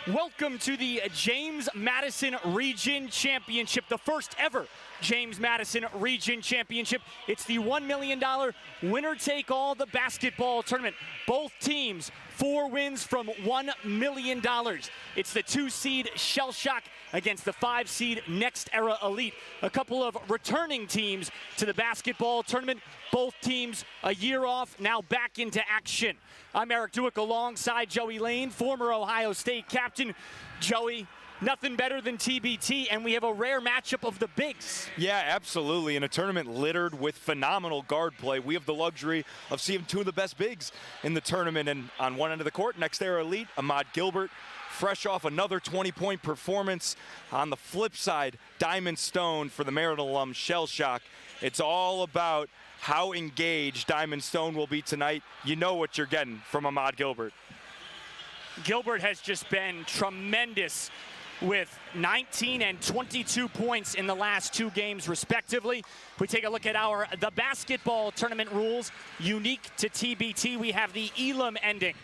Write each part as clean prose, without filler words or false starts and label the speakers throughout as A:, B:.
A: Welcome to the James Madison Region Championship, the first ever James Madison Region Championship. It's the $1 million winner-take-all the basketball tournament. Both teams 4 wins from $1 million. It's the 2-seed Shell Shock against the 5-seed Next Era Elite. A couple of returning teams to the basketball tournament. Both teams a year off, now back into action. I'm Eric Duick alongside Joey Lane, former Ohio State captain. Joey, nothing better than TBT, and we have a rare matchup of the bigs.
B: Yeah, absolutely. In a tournament littered with phenomenal guard play, we have the luxury of seeing 2 of the best bigs in the tournament. And on one end of the court, Next Era Elite, Ahmad Gilbert, fresh off another 20-point performance. On the flip side, Diamond Stone for the Maryland alum Shell Shock. It's all about how engaged Diamond Stone will be tonight. You know what you're getting from Ahmad Gilbert.
A: Gilbert has just been tremendous with 19 and 22 points in the last 2 games respectively. If we take a look at the basketball tournament rules unique to TBT, we have the Elam ending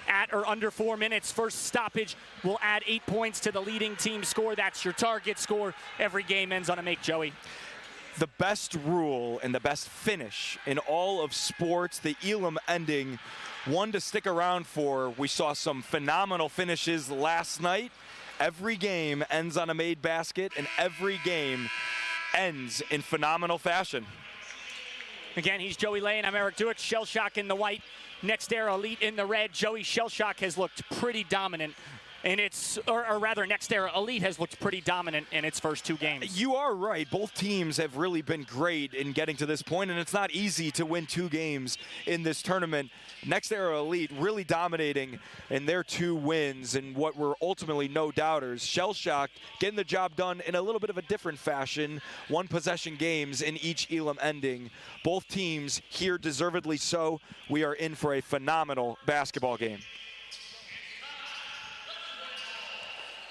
A: at or under 4 minutes. First stoppage will add 8 points to the leading team score. That's your target score. Every game ends on a make, Joey.
B: The best rule and the best finish in all of sports, the Elam ending, one to stick around for. We saw some phenomenal finishes last night. Every game ends on a made basket, and every game ends in phenomenal fashion.
A: Again, he's Joey Lane. I'm Eric Duick. Shell Shock in the white, Next Era Elite in the red. Joey, Shell Shock has looked pretty dominant. And or rather, Next Era Elite has looked pretty dominant in its first 2 games.
B: You are right. Both teams have really been great in getting to this point, and it's not easy to win 2 games in this tournament. Next Era Elite really dominating in their 2 wins, and what were ultimately no doubters. Shell Shock getting the job done in a little bit of a different fashion. 1-possession games in each Elam ending. Both teams here deservedly so. We are in for a phenomenal basketball game.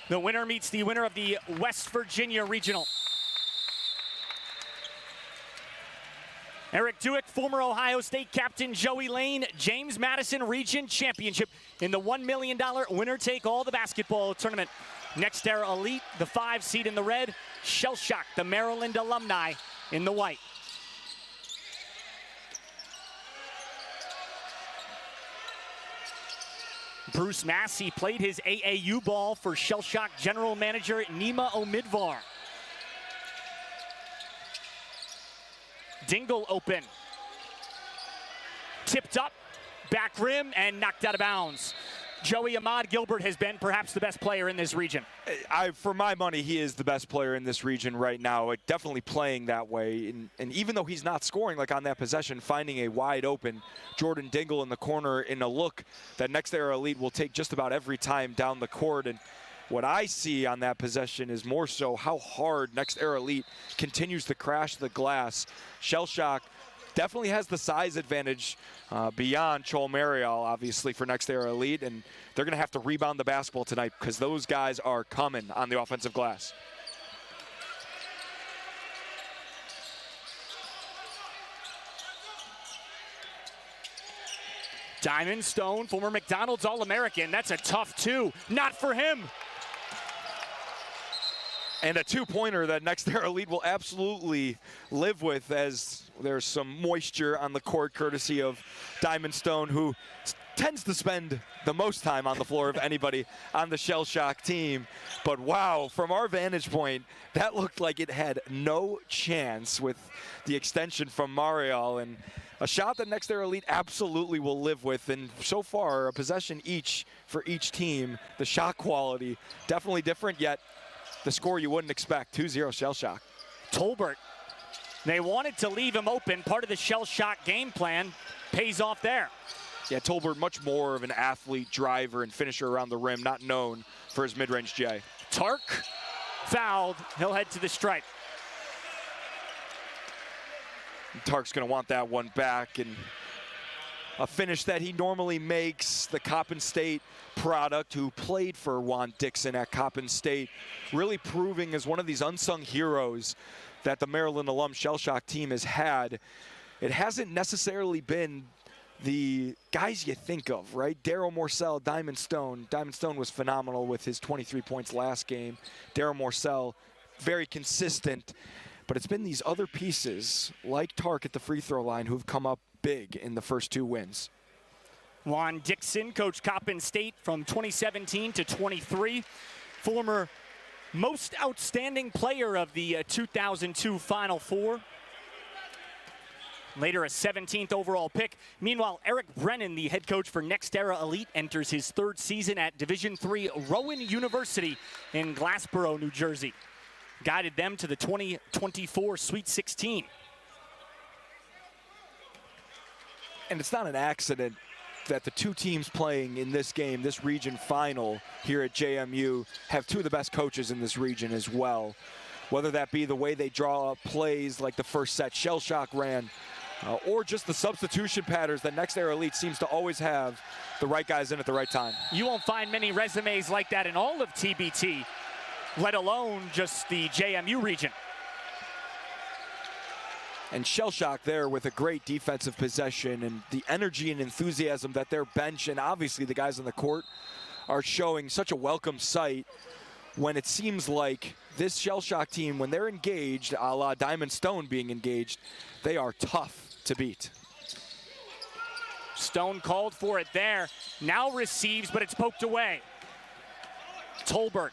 A: The winner meets the winner of the West Virginia Regional. Eric Duick, former Ohio State captain Joey Lane, James Madison Region Championship in the $1 million winner-take-all the basketball tournament. Next Era Elite, the 5-seed in the red, Shell Shock, the Maryland Alumni in the white. Bruce Massey played his AAU ball for Shell Shock general manager Nima Omidvar. Dingle open. Tipped up, back rim, and knocked out of bounds. Joey, Ahmad Gilbert has been perhaps the best player in this region.
B: For my money, he is the best player in this region right now. Like, definitely playing that way. And even though he's not scoring like on that possession, finding a wide open Jordan Dingle in the corner in a look that Next Era Elite will take just about every time down the court. And what I see on that possession is more so how hard Next Era Elite continues to crash the glass. Shell Shock definitely has the size advantage beyond Chol Marial, obviously, for Next Era Elite, and they're going to have to rebound the basketball tonight because those guys are coming on the offensive glass.
A: Diamond Stone, former McDonald's All-American. That's a tough 2. Not for him.
B: And a 2-pointer that Next Era Elite will absolutely live with, as there's some moisture on the court courtesy of Diamond Stone, who tends to spend the most time on the floor of anybody on the Shell Shock team. But wow, from our vantage point, that looked like it had no chance with the extension from Marial, and a shot that Next Era Elite absolutely will live with. And so far, a possession each for each team. The shot quality definitely different, yet the score you wouldn't expect. 2-0 Shell Shock.
A: Tolbert, they wanted to leave him open. Part of the Shell Shock game plan pays off there.
B: Yeah, Tolbert much more of an athlete, driver, and finisher around the rim, not known for his mid-range J.
A: Tark fouled. He'll head to the stripe.
B: Tark's going to want that one back, and a finish that he normally makes. The Coppin State product, who played for Juan Dixon at Coppin State, really proving as one of these unsung heroes that the Maryland alum Shell Shock team has had. It hasn't necessarily been the guys you think of, right? Daryl Morcell, Diamond Stone. Diamond Stone was phenomenal with his 23 points last game. Daryl Morcell, very consistent. But it's been these other pieces, like Tark at the free throw line, who've come up big in the first 2 wins.
A: Juan Dixon coached Coppin State from 2017 to 23. Former most outstanding player of the 2002 Final Four. Later a 17th overall pick. Meanwhile, Eric Brennan, the head coach for Next Era Elite, enters his 3rd season at Division III Rowan University in Glassboro, New Jersey. Guided them to the 2024 Sweet 16.
B: And it's not an accident that the 2 teams playing in this game, this region final here at JMU, have 2 of the best coaches in this region as well. Whether that be the way they draw up plays like the first set Shell Shock ran, or just the substitution patterns that Next Era Elite seems to always have the right guys in at the right time.
A: You won't find many resumes like that in all of TBT, let alone just the JMU region.
B: And Shell Shock there with a great defensive possession, and the energy and enthusiasm that their bench and obviously the guys on the court are showing, such a welcome sight when it seems like this Shell Shock team, when they're engaged, a la Diamond Stone being engaged, they are tough to beat.
A: Stone called for it there. Now receives, but it's poked away. Tolbert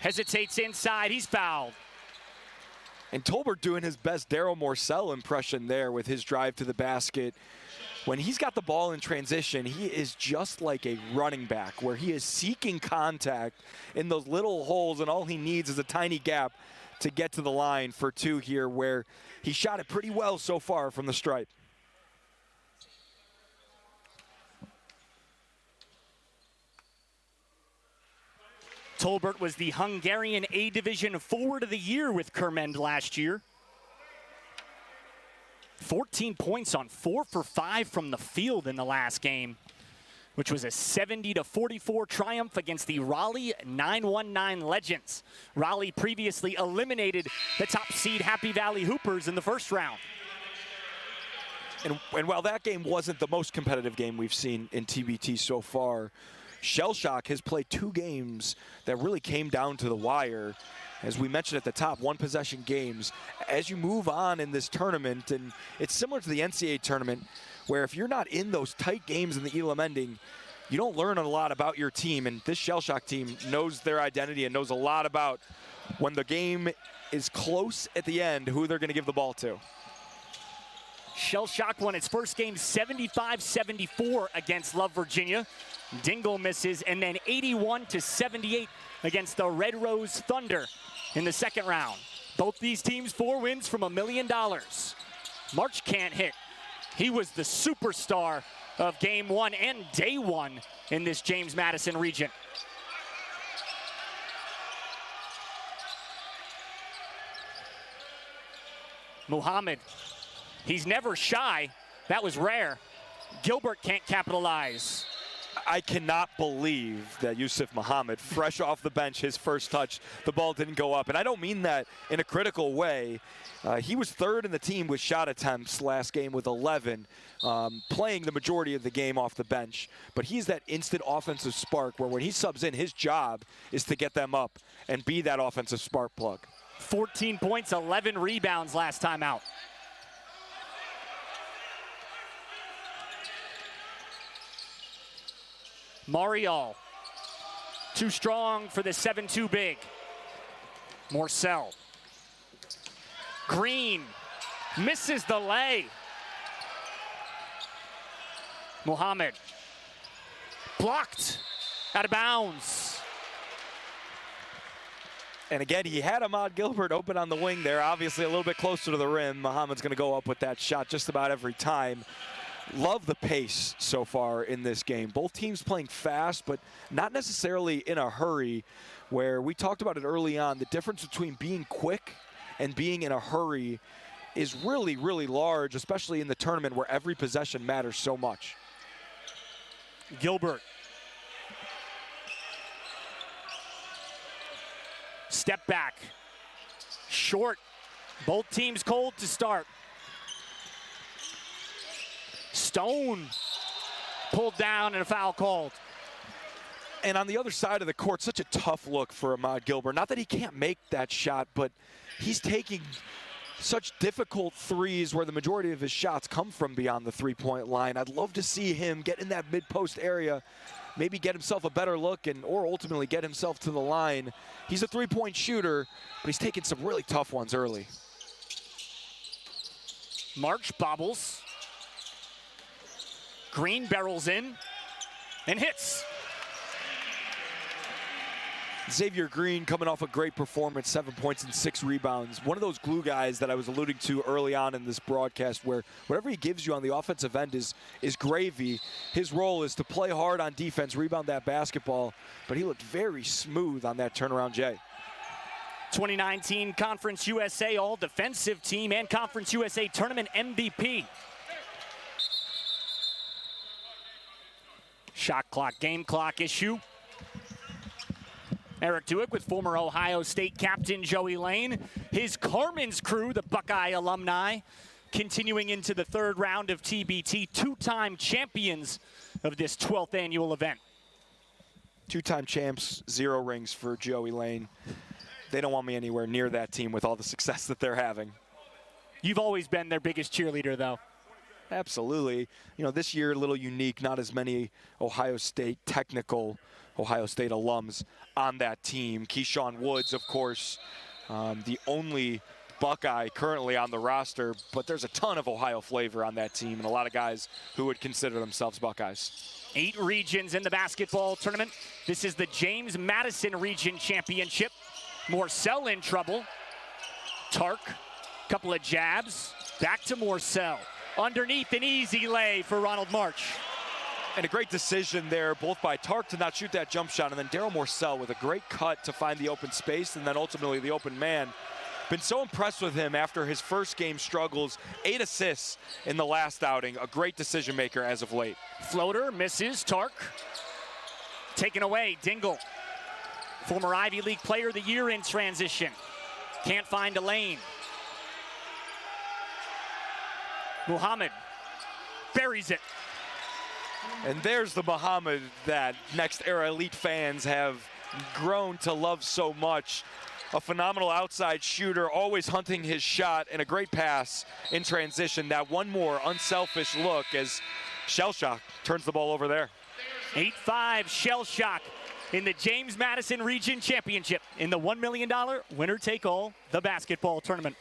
A: hesitates inside. He's fouled.
B: And Tolbert doing his best Daryl Morcell impression there with his drive to the basket. When he's got the ball in transition, he is just like a running back, where he is seeking contact in those little holes, and all he needs is a tiny gap to get to the line for 2 here, where he shot it pretty well so far from the stripe.
A: Tolbert was the Hungarian A Division Forward of the Year with Kermend last year. 14 points on 4 for 5 from the field in the last game, which was a 70-44 triumph against the Raleigh 919 Legends. Raleigh previously eliminated the top seed Happy Valley Hoopers in the first round.
B: And while that game wasn't the most competitive game we've seen in TBT so far, Shell Shock has played 2 games that really came down to the wire. As we mentioned at the top, 1-possession games. As you move on in this tournament, and it's similar to the NCAA tournament, where if you're not in those tight games in the Elam ending, you don't learn a lot about your team. And this Shell Shock team knows their identity and knows a lot about when the game is close at the end, who they're going to give the ball to.
A: Shell Shock won its first game 75-74 against Love Virginia. Dingle misses, and then 81-78 against the Red Rose Thunder in the second round. Both these teams 4 wins from $1 million. March can't hit. He was the superstar of game 1 and day 1 in this James Madison region. Muhammad, he's never shy. That was rare. Gilbert can't capitalize.
B: I cannot believe that Yusuf Muhammad, fresh off the bench, his first touch, the ball didn't go up. And I don't mean that in a critical way. He was 3rd in the team with shot attempts last game with 11, playing the majority of the game off the bench. But he's that instant offensive spark where when he subs in, his job is to get them up and be that offensive spark plug.
A: 14 points, 11 rebounds last time out. Marial, too strong for the 7-2 big. Morcell. Green misses the lay. Muhammad blocked, out of bounds.
B: And again, he had Ahmad Gilbert open on the wing there, obviously a little bit closer to the rim. Muhammad's going to go up with that shot just about every time. Love the pace so far in this game. Both teams playing fast, but not necessarily in a hurry, where we talked about it early on. The difference between being quick and being in a hurry is really, really large, especially in the tournament where every possession matters so much.
A: Gilbert. Step back. Short. Both teams cold to start. Stone pulled down and a foul called.
B: And on the other side of the court, such a tough look for Ahmad Gilbert. Not that he can't make that shot, but he's taking such difficult threes where the majority of his shots come from beyond the three-point line. I'd love to see him get in that mid-post area, maybe get himself a better look or ultimately get himself to the line. He's a three-point shooter, but he's taking some really tough ones early.
A: March bobbles. Green barrels in and hits.
B: Xavier Green coming off a great performance, 7 points and 6 rebounds. One of those glue guys that I was alluding to early on in this broadcast where whatever he gives you on the offensive end is gravy. His role is to play hard on defense, rebound that basketball, but he looked very smooth on that turnaround, Jay.
A: 2019 Conference USA All-Defensive Team and Conference USA Tournament MVP. Shot clock, game clock issue. Eric Duick with former Ohio State captain Joey Lane. His Carmen's crew, the Buckeye alumni, continuing into the third round of TBT, two-time champions of this 12th annual event.
B: Two-time champs, 0 rings for Joey Lane. They don't want me anywhere near that team with all the success that they're having.
A: You've always been their biggest cheerleader, though.
B: Absolutely. You know, this year a little unique, not as many Ohio State alums on that team. Keyshawn Woods, of course, the only Buckeye currently on the roster, but there's a ton of Ohio flavor on that team and a lot of guys who would consider themselves Buckeyes.
A: 8 regions in the basketball tournament. This is the James Madison Region Championship. Morcell in trouble. Tark, couple of jabs. Back to Morcell. Underneath, an easy lay for Ronald March.
B: And a great decision there, both by Tark to not shoot that jump shot, and then Daryl Morcell with a great cut to find the open space, and then ultimately the open man. Been so impressed with him after his first game struggles. 8 assists in the last outing. A great decision maker as of late.
A: Floater misses. Tark taken away. Dingle, former Ivy League Player of the Year in transition. Can't find a lane. Muhammad buries it.
B: And there's the Muhammad that Next Era Elite fans have grown to love so much. A phenomenal outside shooter, always hunting his shot, and a great pass in transition. That one more unselfish look as Shell Shock turns the ball over there.
A: 8-5 Shell Shock in the James Madison Region Championship in the $1 million winner-take-all, the basketball tournament.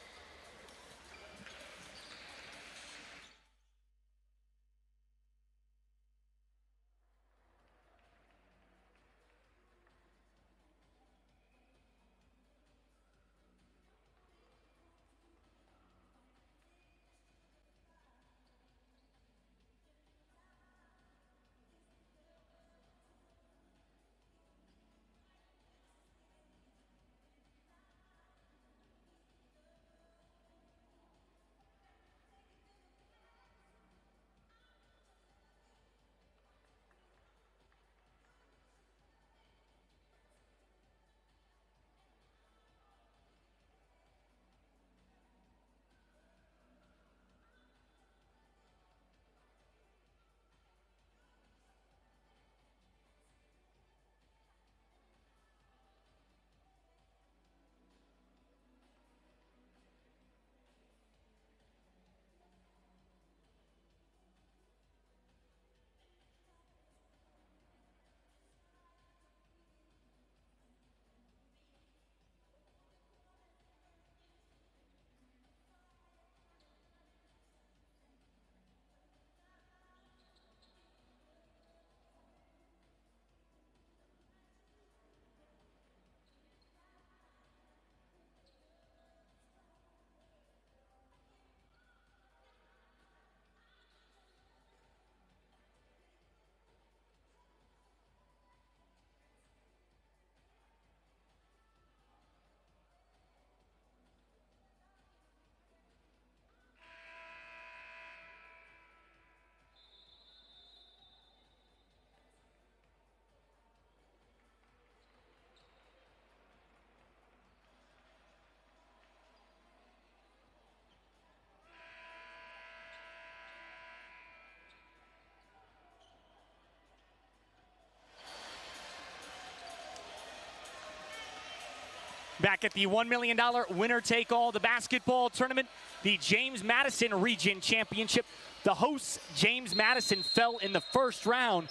A: Back at the $1 million winner-take-all the basketball tournament, the James Madison Region Championship. The hosts, James Madison, fell in the first round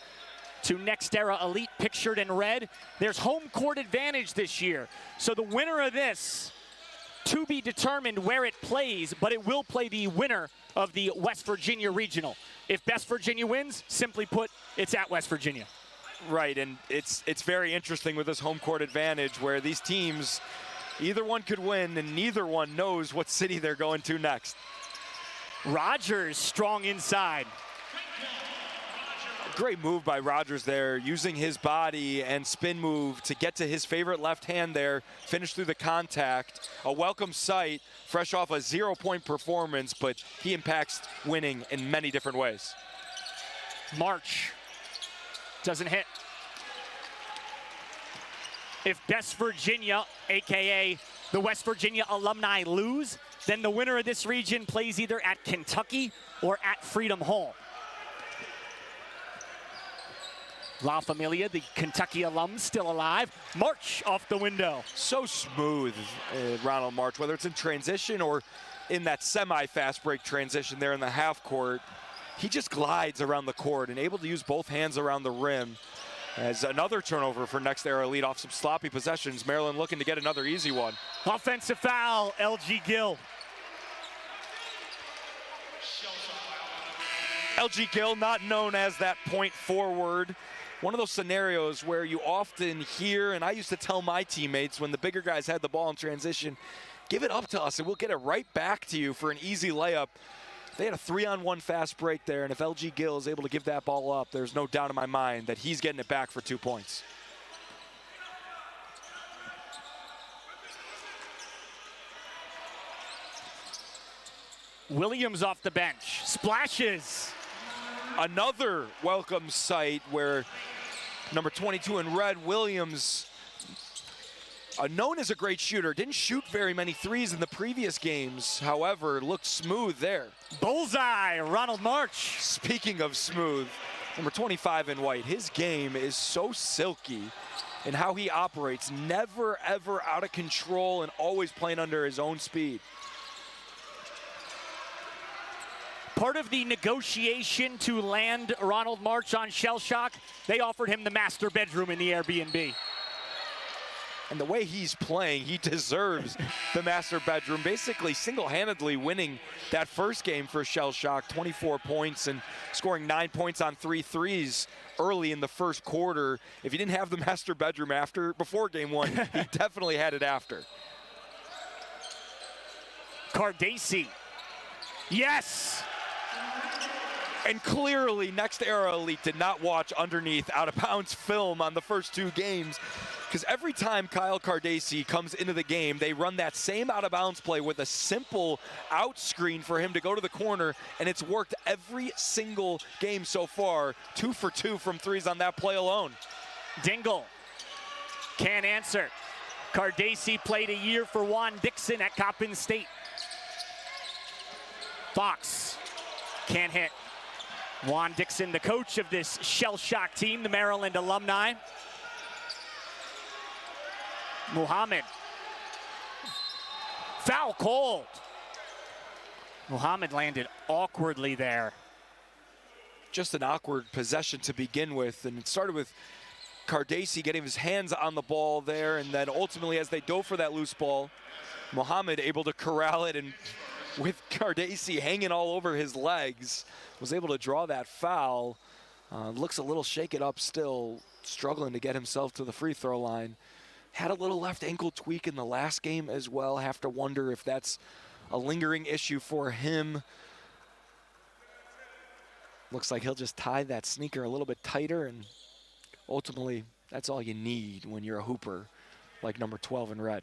A: to NXT Elite, pictured in red. There's home court advantage this year. So the winner of this, to be determined where it plays, but it will play the winner of the West Virginia Regional. If West Virginia wins, simply put, it's at West Virginia.
B: Right, and it's very interesting with this home court advantage where these teams, either one could win and neither one knows what city they're going to next.
A: Rogers strong inside.
B: Great move by Rogers there, using his body and spin move to get to his favorite left hand there, finish through the contact. A welcome sight, fresh off a 0-point performance, but he impacts winning in many different ways.
A: March doesn't hit. If West Virginia, AKA the West Virginia Alumni, lose, then the winner of this region plays either at Kentucky or at Freedom Hall. La Familia, the Kentucky alum, still alive. March off the window.
B: So smooth, Ronald March, whether it's in transition or in that semi-fast break transition there in the half court. He just glides around the court and able to use both hands around the rim. As another turnover for NXT Elite off some sloppy possessions. Maryland looking to get another easy one.
A: Offensive foul, LG Gill.
B: LG Gill, not known as that point forward. One of those scenarios where you often hear, and I used to tell my teammates when the bigger guys had the ball in transition, give it up to us and we'll get it right back to you for an easy layup. They had a 3-on-1 fast break there, and if LG Gill is able to give that ball up, there's no doubt in my mind that he's getting it back for 2 points.
A: Williams off the bench, splashes.
B: Another welcome sight where number 22 in red, Williams, known as a great shooter, didn't shoot very many threes in the previous games. However, looked smooth there.
A: Bullseye, Ronald March.
B: Speaking of smooth, number 25 in white, his game is so silky in how he operates, never ever out of control and always playing under his own speed.
A: Part of the negotiation to land Ronald March on Shell Shock, they offered him the master bedroom in the Airbnb.
B: And the way he's playing, he deserves the master bedroom, basically single-handedly winning that first game for Shell Shock, 24 points and scoring 9 points on 3 threes early in the first quarter. If he didn't have the master bedroom before game one, he definitely had it after.
A: Cardacy, yes!
B: And clearly, NXT Elite did not watch underneath out-of-bounds film on the first 2 games, because every time Kyle Cardacy comes into the game, they run that same out-of-bounds play with a simple out screen for him to go to the corner, and it's worked every single game so far. 2 for 2 from threes on that play alone.
A: Dingle can't answer. Cardacy played a year for Juan Dixon at Coppin State. Fox can't hit. Juan Dixon, the coach of this Shell Shock team, the Maryland Alumni. Muhammad. Foul called. Muhammad landed awkwardly there.
B: Just an awkward possession to begin with, and it started with Cardacy getting his hands on the ball there, and then ultimately as they dove for that loose ball, Muhammad able to corral it, and with Cardacy hanging all over his legs, was able to draw that foul. Looks a little shaken up still, struggling to get himself to the free throw line. Had a little left ankle tweak in the last game as well. Have to wonder if that's a lingering issue for him. Looks like he'll just tie that sneaker a little bit tighter, and ultimately that's all you need when you're a hooper like number 12 in red.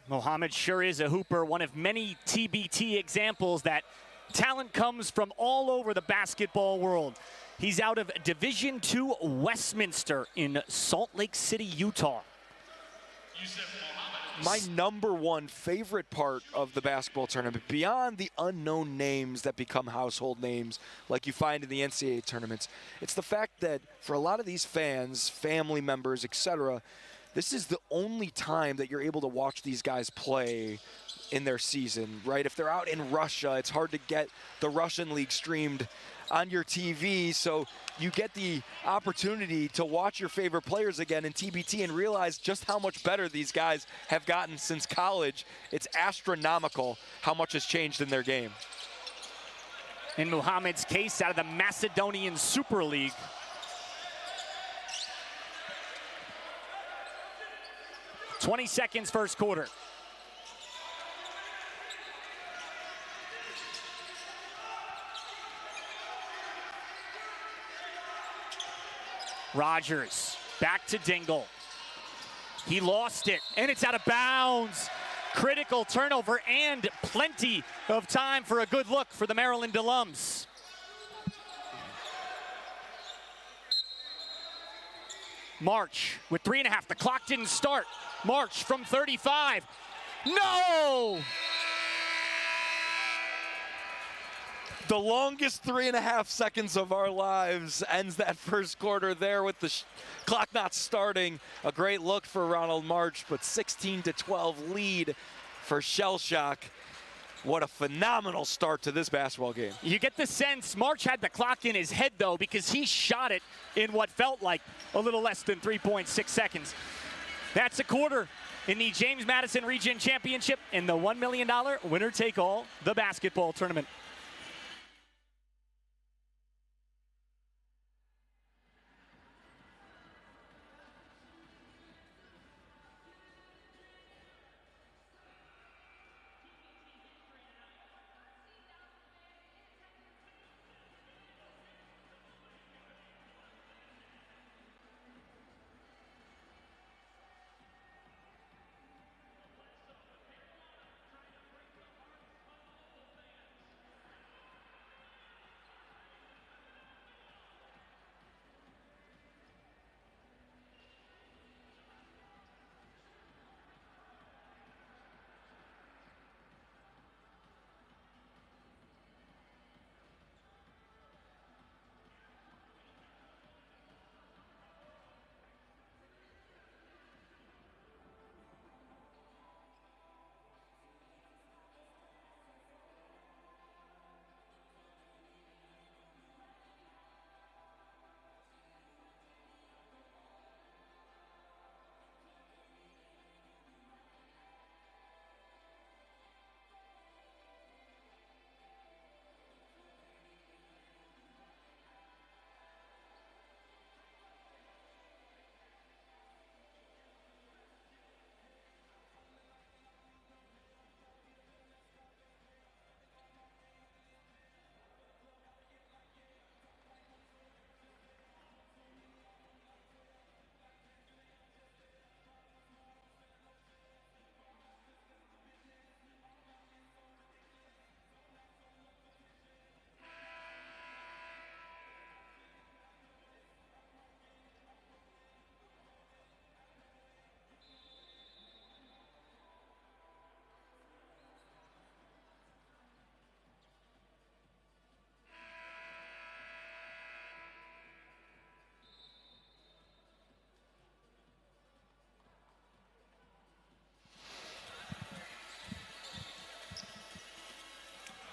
A: Muhammad sure is a hooper, one of many TBT examples that talent comes from all over the basketball world. He's out of Division II Westminster in Salt Lake City, Utah.
B: My number one favorite part of the basketball tournament, beyond the unknown names that become household names like you find in the NCAA tournaments, it's the fact that for a lot of these fans, family members, etc., this is the only time that you're able to watch these guys play in their season, right? If they're out in Russia, it's hard to get the Russian league streamed on your TV, so you get the opportunity to watch your favorite players again in TBT and realize just how much better these guys have gotten since college. It's astronomical how much has changed in their game.
A: In Muhammad's case, out of the Macedonian Super League. "20 seconds first quarter. Rogers back to Dingle. He lost it, and it's out of bounds. Critical turnover and plenty of time for a good look for the Maryland alums. March with 3.5. The clock didn't start. March from 35. No!
B: The longest 3.5 seconds of our lives ends that first quarter there with the clock not starting. A great look for Ronald March, but 16-12 lead for Shell Shock. What a phenomenal start to this basketball game.
A: You get the sense March had the clock in his head, though, because he shot it in what felt like a little less than 3.6 seconds. That's a quarter in the James Madison Region Championship in the $1 million winner-take-all, the basketball tournament.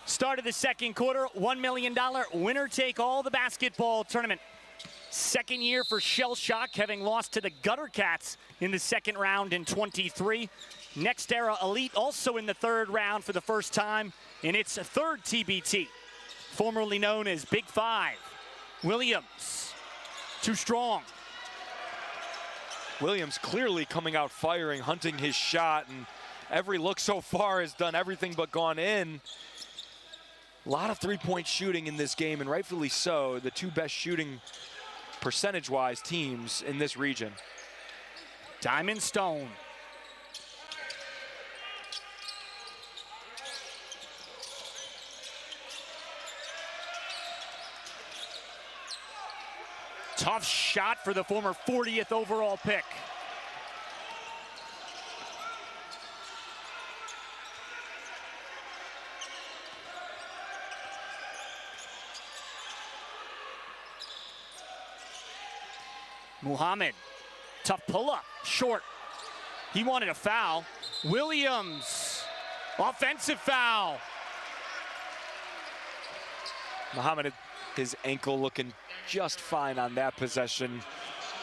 A: Start of the second quarter, $1 million winner-take-all the basketball tournament. Second year for Shell Shock, having lost to the Gutter Cats in the second round in 23. Next Era Elite also in the third round for the first time in its third TBT. Formerly known as Big Five. Williams, too strong.
B: Williams clearly coming out firing, hunting his shot, and every look so far has done everything but gone in. A lot of three-point shooting in this game, and rightfully so. The two best shooting percentage-wise teams in this region.
A: Diamond Stone. Tough shot for the former 40th overall pick. Muhammad Tough pull-up, short. He wanted a foul. Williams, offensive foul.
B: Muhammad, his ankle looking just fine on that possession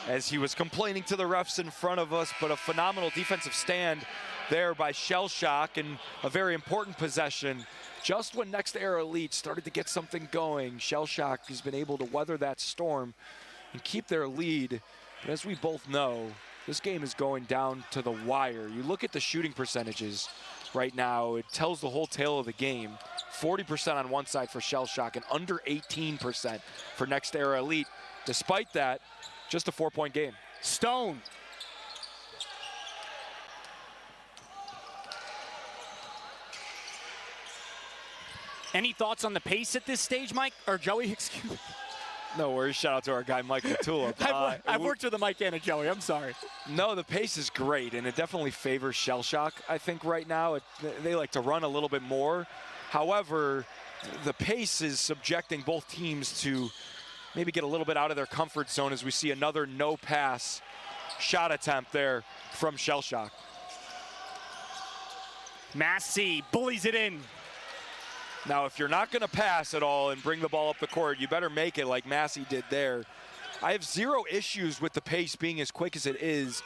B: as he was complaining to the refs in front of us, but a phenomenal defensive stand there by Shell Shock, and a very important possession. Just when Next Era Elite started to get something going, Shell Shock has been able to weather that storm and keep their lead. But as we both know, this game is going down to the wire. You look at the shooting percentages right now, it tells the whole tale of the game. 40% on one side for Shell Shock and under 18% for Next Era Elite. Despite that, just a 4-point game.
A: Stone. Any thoughts on the pace at this stage, Mike? Or Joey, excuse me.
B: No worries, shout out to our guy, Mike Tulip.
A: I've worked with a Mike and a Joey, I'm sorry.
B: No, the pace is great, and it definitely favors Shell Shock, I think, right now. They like to run a little bit more. However, the pace is subjecting both teams to maybe get a little bit out of their comfort zone as we see another no-pass shot attempt there from Shell Shock.
A: Massey bullies it in.
B: Now, if you're not going to pass at all and bring the ball up the court, you better make it like Massey did there. I have zero issues with the pace being as quick as it is.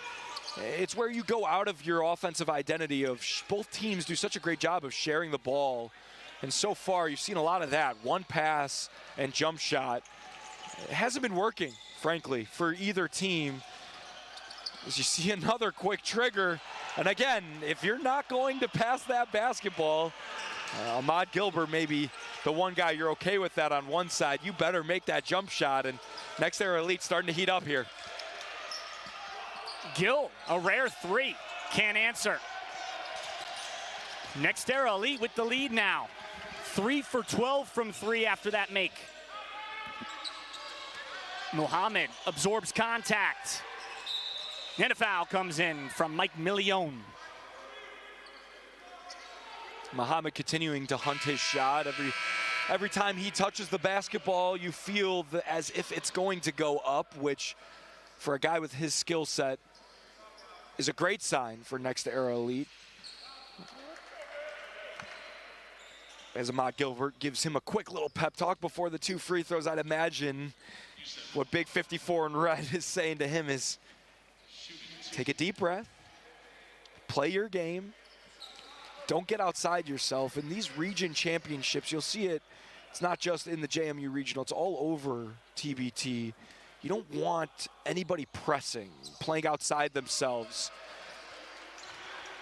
B: It's where you go out of your offensive identity of both teams do such a great job of sharing the ball. And so far, you've seen a lot of that. One pass and jump shot. It hasn't been working, frankly, for either team. As you see another quick trigger. And again, if you're not going to pass that basketball, Ahmad Gilbert may be the one guy you're okay with that on one side. You better make that jump shot. And Next Era Elite starting to heat up here.
A: Gil, a rare three, can't answer. Next Era Elite with the lead now. 3 for 12 from 3 after that make. Muhammad absorbs contact. And a foul comes in from Mike Milione.
B: Muhammad continuing to hunt his shot. Every time he touches the basketball, you feel as if it's going to go up, which for a guy with his skill set is a great sign for Next Era Elite. As Ahmad Gilbert gives him a quick little pep talk before the 2 free throws, I'd imagine what Big 54 in red is saying to him is, take a deep breath, play your game, don't get outside yourself. In these region championships, you'll see it, it's not just in the JMU regional, it's all over TBT. You don't want anybody pressing, playing outside themselves.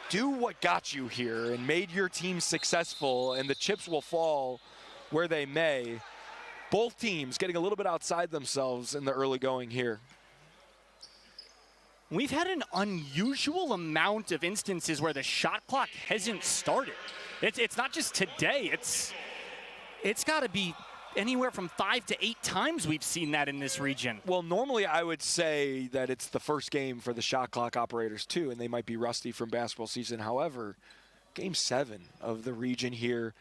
B: Do what got you here and made your team successful, and the chips will fall where they may. Both teams getting a little bit outside themselves in the early going here.
A: We've had an unusual amount of instances where the shot clock hasn't started. It's not just today. It's got to be anywhere from 5 to 8 times we've seen that in this region.
B: Well, normally I would say that it's the first game for the shot clock operators too, and they might be rusty from basketball season. However, game 7 of the region here,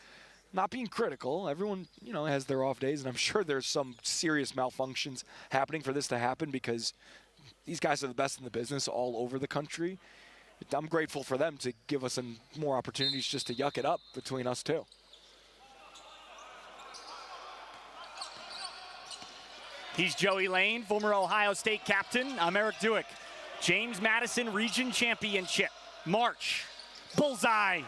B: not being critical. Everyone, has their off days, and I'm sure there's some serious malfunctions happening for this to happen because these guys are the best in the business all over the country. I'm grateful for them to give us more opportunities just to yuck it up between us two.
A: He's Joey Lane, former Ohio State captain. I'm Eric Duick. James Madison Region Championship. March. Bullseye.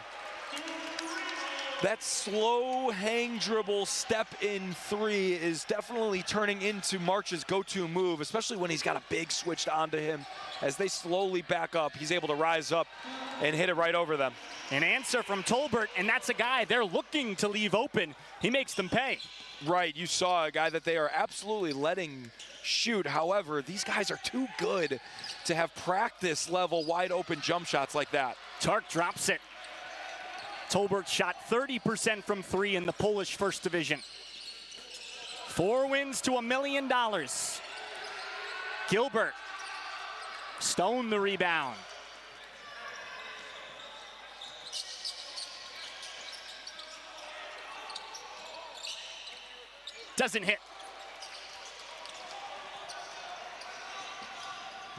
B: That slow hang dribble step in 3 is definitely turning into March's go-to move, especially when he's got a big switched onto him. As they slowly back up, he's able to rise up and hit it right over them.
A: An answer from Tolbert, and that's a guy they're looking to leave open. He makes them pay.
B: Right, you saw a guy that they are absolutely letting shoot. However, these guys are too good to have practice level wide open jump shots like that.
A: Tark drops it. Tolbert shot 30% from 3 in the Polish First Division. 4 wins to $1 million. Gilbert, Stone the rebound. Doesn't hit.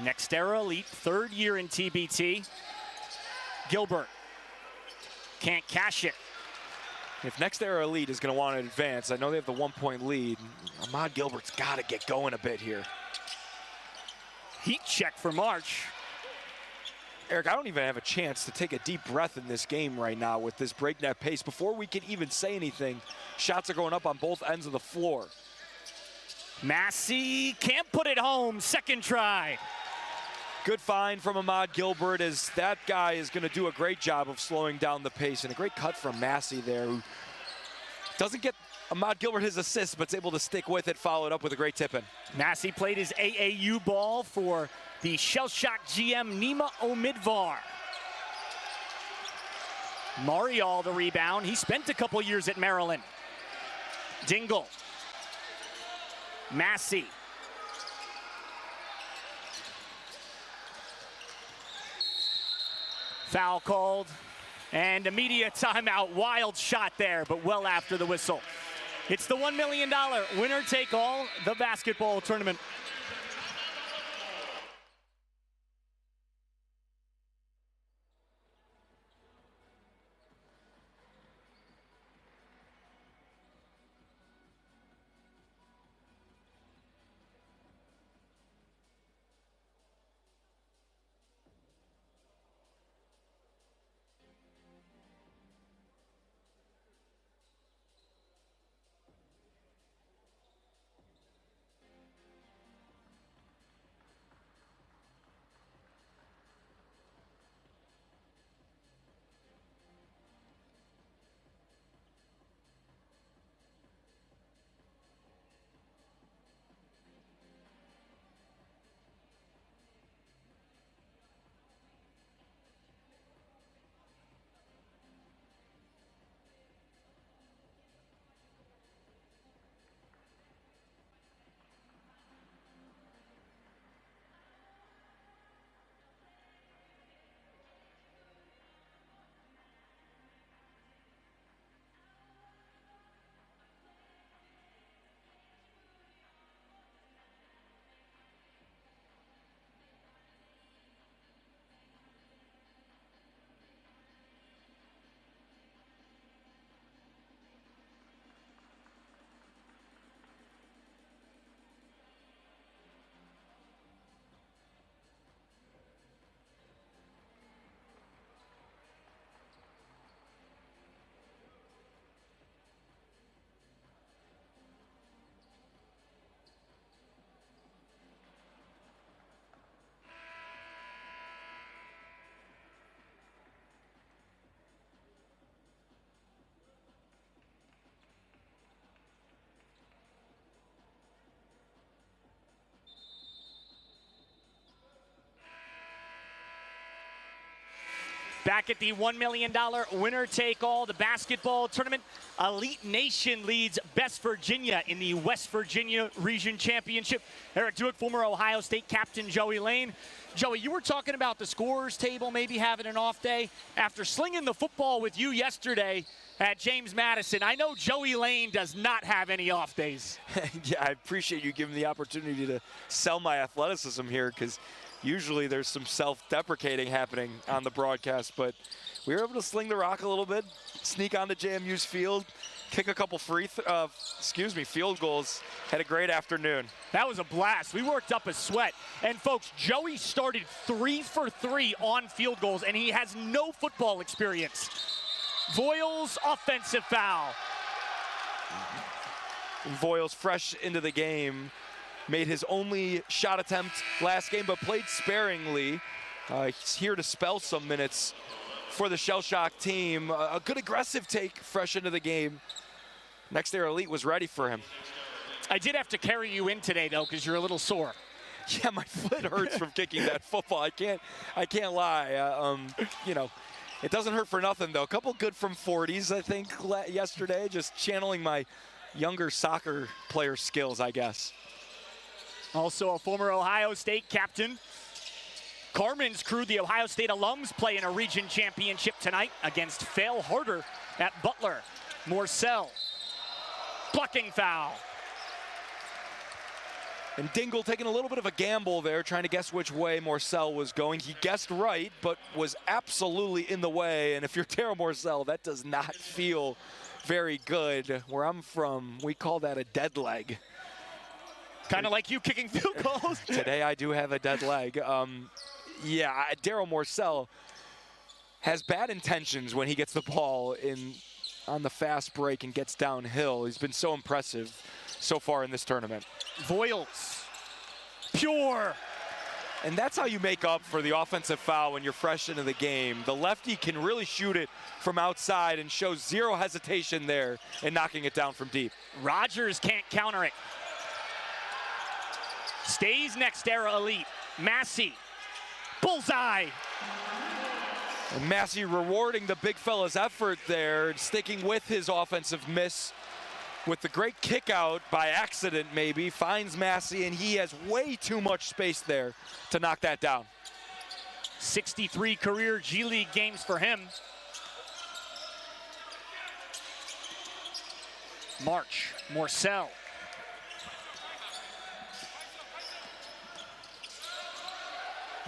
A: Next Era Elite, third year in TBT. Gilbert can't cash it.
B: If Next Era Elite is going to want to advance, I know they have the 1-point lead. Ahmad Gilbert's got to get going a bit here.
A: Heat check for March.
B: Eric, I don't even have a chance to take a deep breath in this game right now with this breakneck pace. Before we can even say anything, shots are going up on both ends of the floor.
A: Massey can't put it home, second try.
B: Good find from Ahmad Gilbert, as that guy is going to do a great job of slowing down the pace. And a great cut from Massey there, who doesn't get Ahmad Gilbert his assist, but is able to stick with it, followed up with a great tip-in.
A: Massey played his AAU ball for the shell-shock GM Nima Omidvar. Marial the rebound. He spent a couple years at Maryland. Dingle. Massey. Foul called, and immediate timeout. Wild shot there, but well after the whistle. It's the $1 million winner-take-all, the basketball tournament. Back at the $1 million winner-take-all, the basketball tournament. Elite Nation leads West Virginia in the West Virginia Region Championship. Eric Duick, former Ohio State captain Joey Lane. Joey, you were talking about the scorers table maybe having an off day. After slinging the football with you yesterday at James Madison, I know Joey Lane does not have any off days.
B: Yeah, I appreciate you giving me the opportunity to sell my athleticism here, because usually there's some self-deprecating happening on the broadcast, but we were able to sling the rock a little bit, sneak onto JMU's field, kick a couple field goals. Had a great afternoon.
A: That was a blast. We worked up a sweat. And folks, Joey started 3 for 3 on field goals, and he has no football experience. Voiles, offensive foul.
B: Voiles fresh into the game. Made his only shot attempt last game, but played sparingly. He's here to spell some minutes for the Shell Shock team. A good aggressive take fresh into the game. Next Era Elite was ready for him.
A: I did have to carry you in today, though, because you're a little sore.
B: Yeah, my foot hurts from kicking that football. I can't lie. You know, it doesn't hurt for nothing, though. A couple good from 40s, I think, yesterday. Just channeling my younger soccer player skills, I guess.
A: Also a former Ohio State captain. Carmen's crew, the Ohio State alums, play in a region championship tonight against Fail Harder at Butler. Morcell, blocking foul.
B: And Dingle taking a little bit of a gamble there, trying to guess which way Morcell was going. He guessed right, but was absolutely in the way. And if you're Daryl Morcell, that does not feel very good. Where I'm from, we call that a dead leg.
A: Kind of like you kicking field goals.
B: Today I do have a dead leg. Yeah, Daryl Morcell has bad intentions when he gets the ball on the fast break and gets downhill. He's been so impressive so far in this tournament.
A: Voiles, pure.
B: And that's how you make up for the offensive foul when you're fresh into the game. The lefty can really shoot it from outside and shows zero hesitation there in knocking it down from deep.
A: Rogers can't counter it. Stays next era elite. Massey, bullseye.
B: And Massey rewarding the big fella's effort there, sticking with his offensive miss with the great kick out by accident maybe, finds Massey, and he has way too much space there to knock that down.
A: 63 career G League games for him. March, Morcell.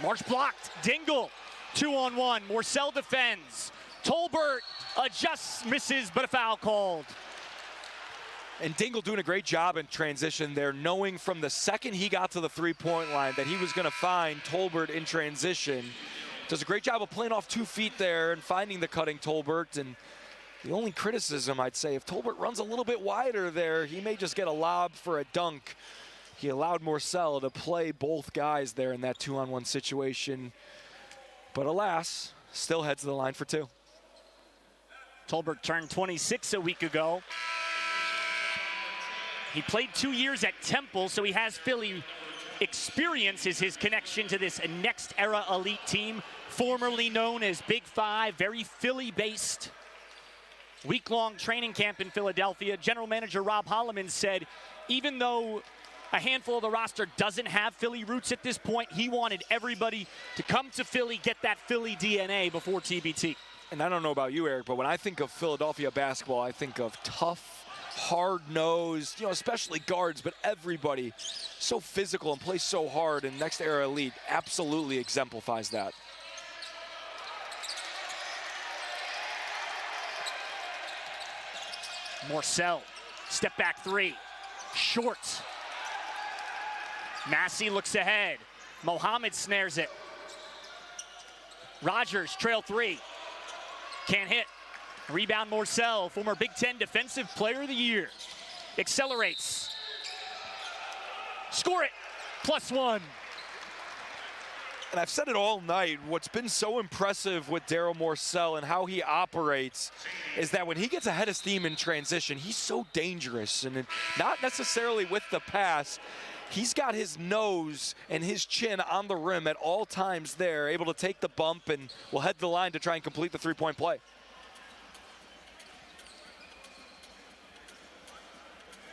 A: March blocked, Dingle, 2-on-1, Morcell defends. Tolbert adjusts, misses, but a foul called.
B: And Dingle doing a great job in transition there, knowing from the second he got to the three-point line that he was going to find Tolbert in transition. Does a great job of playing off 2 feet there and finding the cutting Tolbert. And the only criticism, I'd say, if Tolbert runs a little bit wider there, he may just get a lob for a dunk. He allowed Morcell to play both guys there in that 2-on-1 situation. But alas, still heads to the line for 2.
A: Tolbert turned 26 a week ago. He played 2 years at Temple, so he has Philly experience, is his connection to this next era elite team, formerly known as Big Five, very Philly-based. Week-long training camp in Philadelphia. General manager Rob Holloman said, even though a handful of the roster doesn't have Philly roots at this point, he wanted everybody to come to Philly, get that Philly DNA before TBT.
B: And I don't know about you, Eric, but when I think of Philadelphia basketball, I think of tough, hard-nosed, especially guards, but everybody so physical and plays so hard, and Next Era Elite absolutely exemplifies that.
A: Morcell, step back 3, short. Massey looks ahead. Mohammed snares it. Rogers, trail 3. Can't hit. Rebound Morcell, former Big Ten Defensive Player of the Year. Accelerates. Score it. +1.
B: And I've said it all night, what's been so impressive with Daryl Morcell and how he operates is that when he gets ahead of steam in transition, he's so dangerous. And not necessarily with the pass, he's got his nose and his chin on the rim at all times there, able to take the bump and will head to the line to try and complete the three-point play.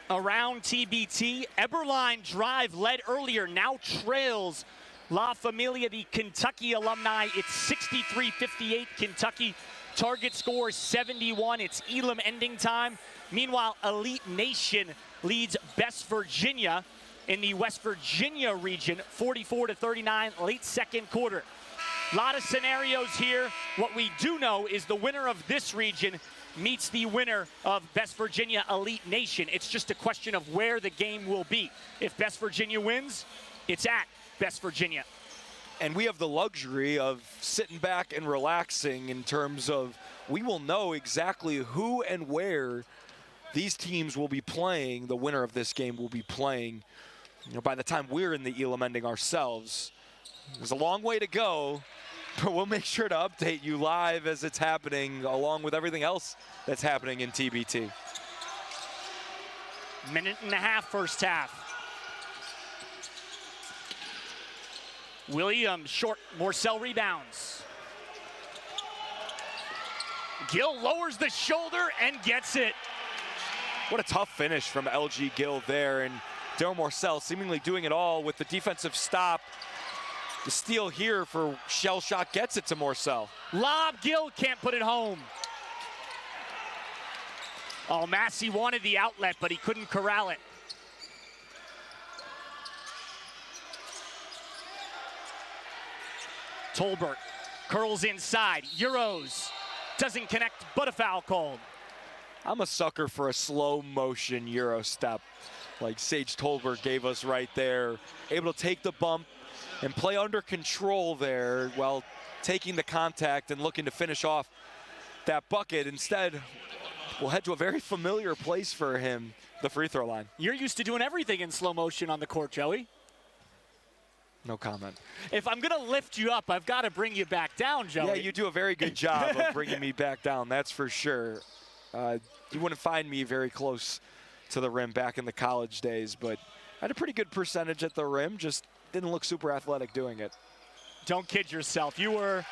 A: Around TBT, Eberline drive led earlier, now trails La Familia, the Kentucky alumni. It's 63-58 Kentucky. Target score 71. It's Elam ending time. Meanwhile, Elite Nation leads West Virginia in the West Virginia region, 44-39, late second quarter. A lot of scenarios here. What we do know is the winner of this region meets the winner of West Virginia Elite Nation. It's just a question of where the game will be. If West Virginia wins, it's at West Virginia.
B: And we have the luxury of sitting back and relaxing in terms of we will know exactly who and where these teams will be playing. The winner of this game will be playing, by the time we're in the Elam ending ourselves. There's a long way to go, but we'll make sure to update you live as it's happening, along with everything else that's happening in TBT.
A: Minute and a half, first half. Williams, short, Morcell rebounds. Gill lowers the shoulder and gets it.
B: What a tough finish from LG Gill there, and Daryl Morcell seemingly doing it all with the defensive stop. The steal here for shell shot gets it to Morcell.
A: Lob, Gill can't put it home. Oh, Massey wanted the outlet, but he couldn't corral it. Tolbert curls inside, Euros, doesn't connect, but a foul called.
B: I'm a sucker for a slow motion Euro step like Sage Tolbert gave us right there. Able to take the bump and play under control there while taking the contact and looking to finish off that bucket. Instead, we'll head to a very familiar place for him, the free throw line.
A: You're used to doing everything in slow motion on the court, Joey.
B: No comment.
A: If I'm going to lift you up, I've got to bring you back down, Joey.
B: Yeah, you do a very good job of bringing me back down, that's for sure. You wouldn't find me very close to the rim back in the college days, but I had a pretty good percentage at the rim, just didn't look super athletic doing it.
A: Don't kid yourself. You were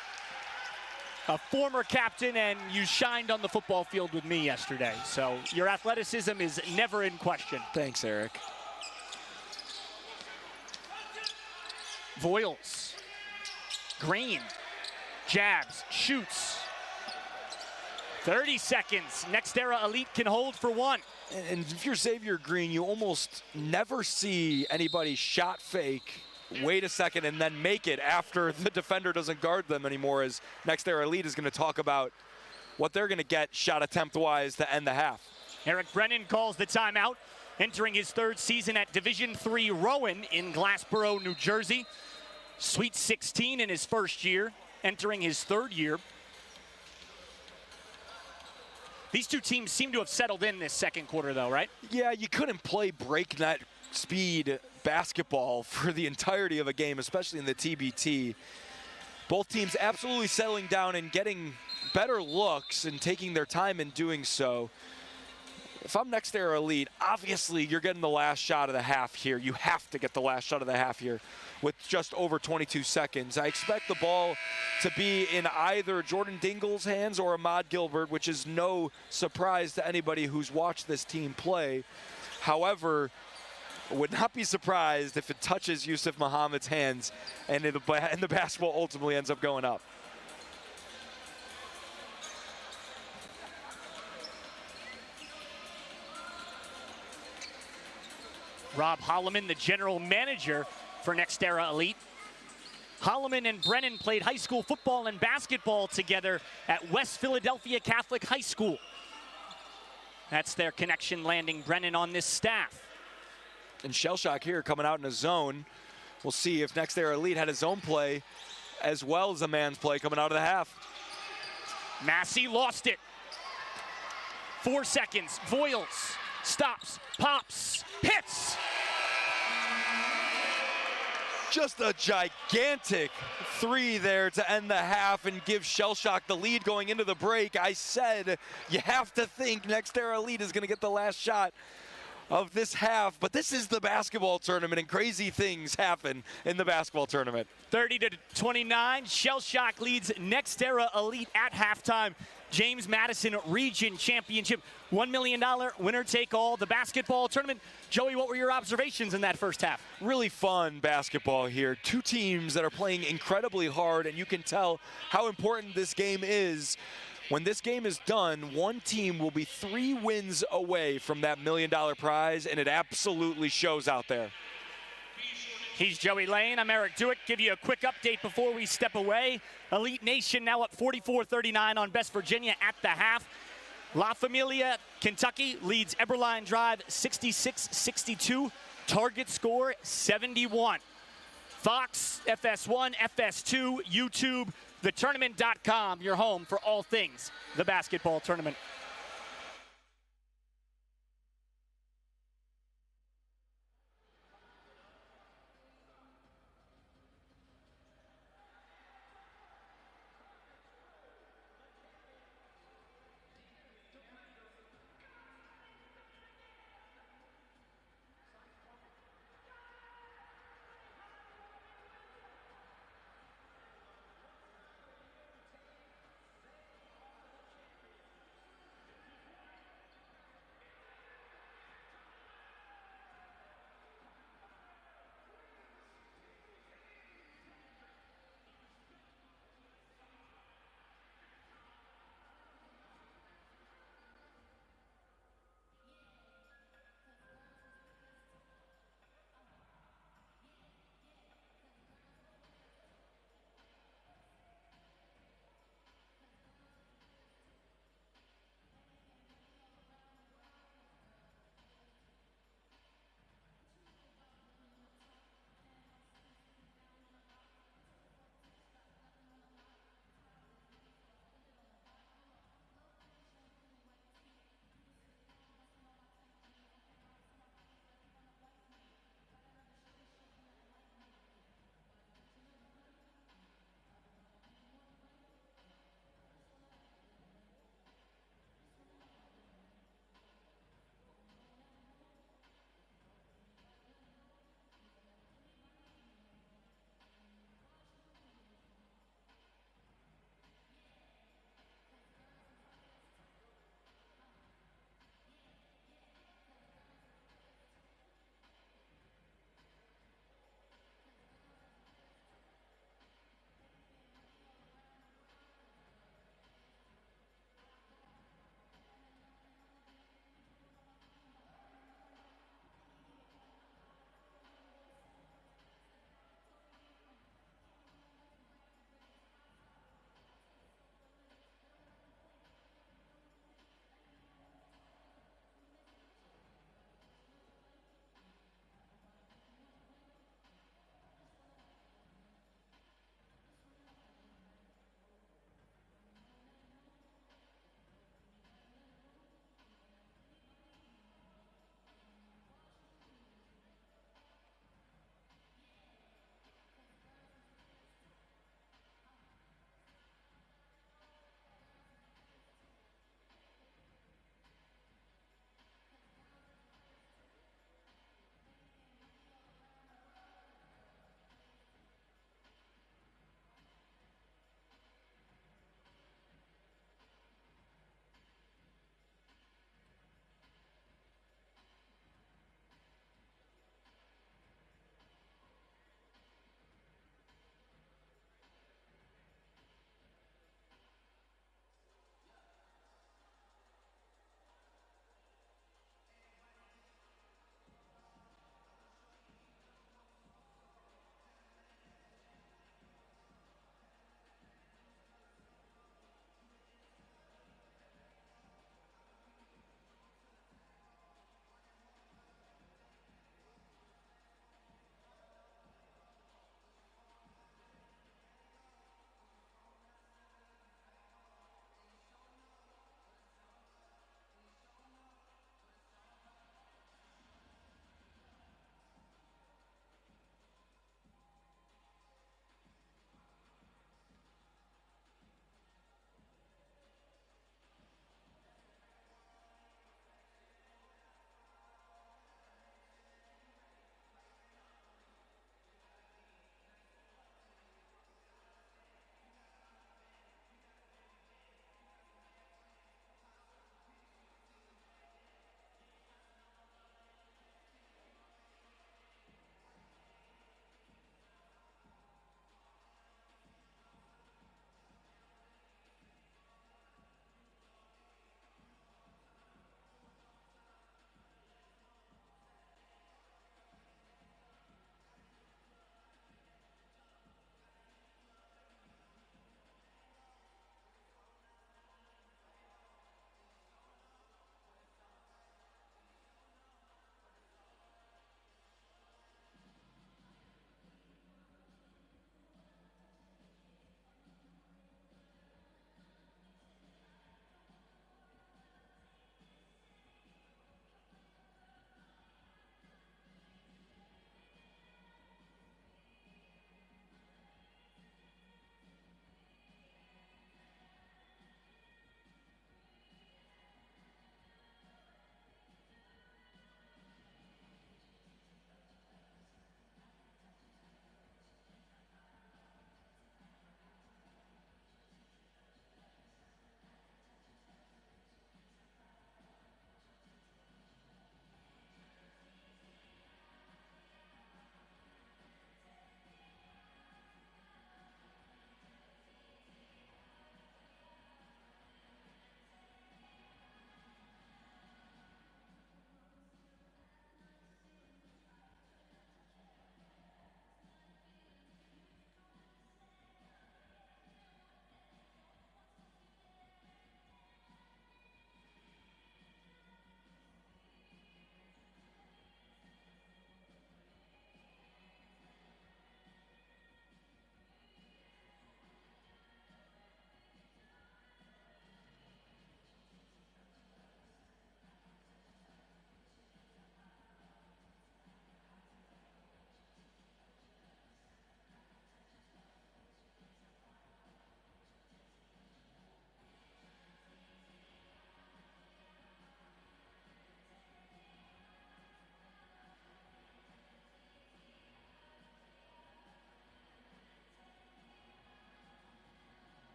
A: a former captain, and you shined on the football field with me yesterday. So your athleticism is never in question.
B: Thanks, Eric.
A: Voiles, Green, jabs, shoots. 30 seconds. Next Era Elite can hold for one.
B: And if you're Xavier Green, you almost never see anybody shot fake, wait a second, and then make it after the defender doesn't guard them anymore, as Next Era Elite is going to talk about what they're going to get shot attempt-wise to end the half.
A: Eric Brennan calls the timeout, entering his third season at Division III Rowan in Glassboro, New Jersey. Sweet 16 in his first year, entering his third year. These two teams seem to have settled in this second quarter, though, right?
B: Yeah, you couldn't play breakneck speed basketball for the entirety of a game, especially in the TBT. Both teams absolutely settling down and getting better looks and taking their time in doing so. If I'm Next Era Elite, obviously you're getting the last shot of the half here. You have to get the last shot of the half here with just over 22 seconds. I expect the ball to be in either Jordan Dingle's hands or Ahmad Gilbert, which is no surprise to anybody who's watched this team play. However, would not be surprised if it touches Yusuf Muhammad's hands and the basketball ultimately ends up going up.
A: Rob Holloman, the general manager for Next Era Elite. Holloman and Brennan played high school football and basketball together at West Philadelphia Catholic High School. That's their connection, landing Brennan on this staff.
B: And shell shock here coming out in a zone. We'll see if Next Era Elite had a zone play as well as a man's play coming out of the half.
A: Massey lost it. 4 seconds. Voiles stops, pops, hits.
B: Just a gigantic three there to end the half and give Shellshock the lead going into the break. I said you have to think Next Era Elite is going to get the last shot of this half, but this is the basketball tournament and crazy things happen in the basketball tournament.
A: 30-29, Shellshock leads Next Era Elite at halftime. James Madison Region Championship, $1 million winner take all, the basketball tournament. Joey, what were your observations in that first half?
B: Really fun basketball here. Two teams that are playing incredibly hard, and you can tell how important this game is. When this game is done, one team will be 3 wins away from that $1 million prize, and it absolutely shows out there.
A: He's Joey Lane. I'm Eric Dewitt. Give you a quick update before we step away. Elite Nation now up 44-39 on Best Virginia at the half. La Familia, Kentucky leads Eberline Drive 66-62. Target score 71. Fox, FS1, FS2, YouTube, thetournament.com, your home for all things the basketball tournament.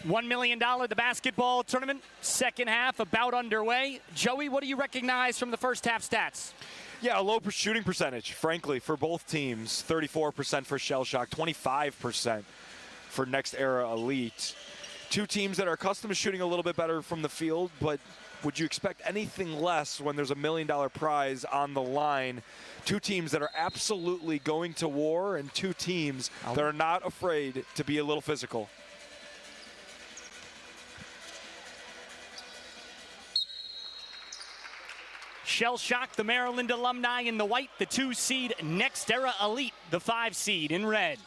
A: $1 million, the basketball tournament. Second half about underway. Joey, what do you recognize from the first half stats?
B: Yeah, a low shooting percentage, frankly, for both teams. 34% for Shell Shock, 25% for Next Era Elite. Two teams that are accustomed to shooting a little bit better from the field, but would you expect anything less when there's $1 million prize on the line? Two teams that are absolutely going to war, and two teams that are not afraid to be a little physical.
A: Shell Shock, the Maryland Alumni in the white, the 2 seed, Next Era Elite, the 5 seed in red.